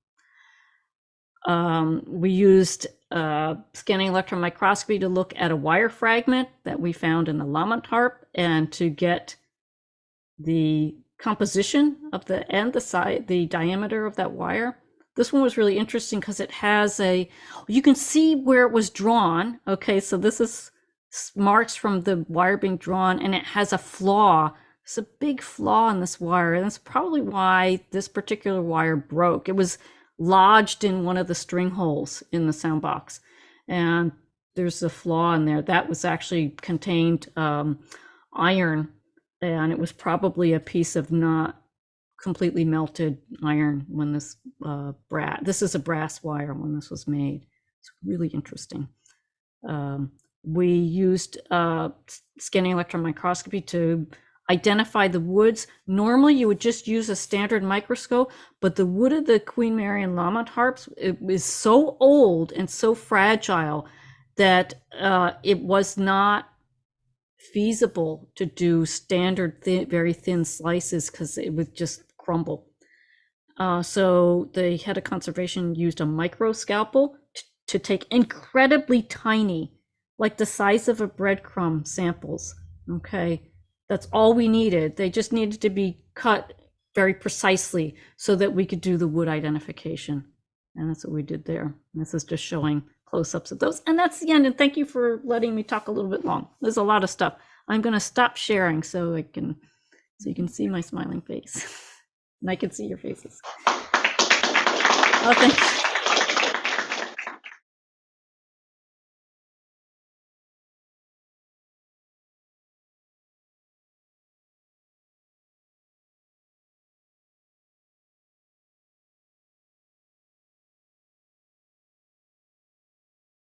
We used scanning electron microscopy to look at a wire fragment that we found in the Lamont harp, and to get the composition of the end, the diameter of that wire. this one was really interesting because it has you can see where it was drawn. Okay, so this is marks from the wire being drawn, and it has a flaw. There's a big flaw in this wire, and that's probably why this particular wire broke. It was lodged in one of the string holes in the sound box, and there's a flaw in there. That was actually contained iron, and it was probably a piece of not completely melted iron when this this is a brass wire when this was made. It's really interesting. We used scanning electron microscopy to identify the woods. Normally you would just use a standard microscope, but the wood of the Queen Mary and Lamont harps, it is so old and so fragile that it was not feasible to do standard very thin slices because it would just crumble. So the head of conservation used a micro scalpel to take incredibly tiny, like the size of a breadcrumb samples. Okay, that's all we needed. They just needed to be cut very precisely so that we could do the wood identification. And that's what we did there. And this is just showing close-ups of those. And that's the end. And thank you for letting me talk a little bit long. There's a lot of stuff. I'm going to stop sharing so you can see my smiling face. And I can see your faces. Oh, thank you.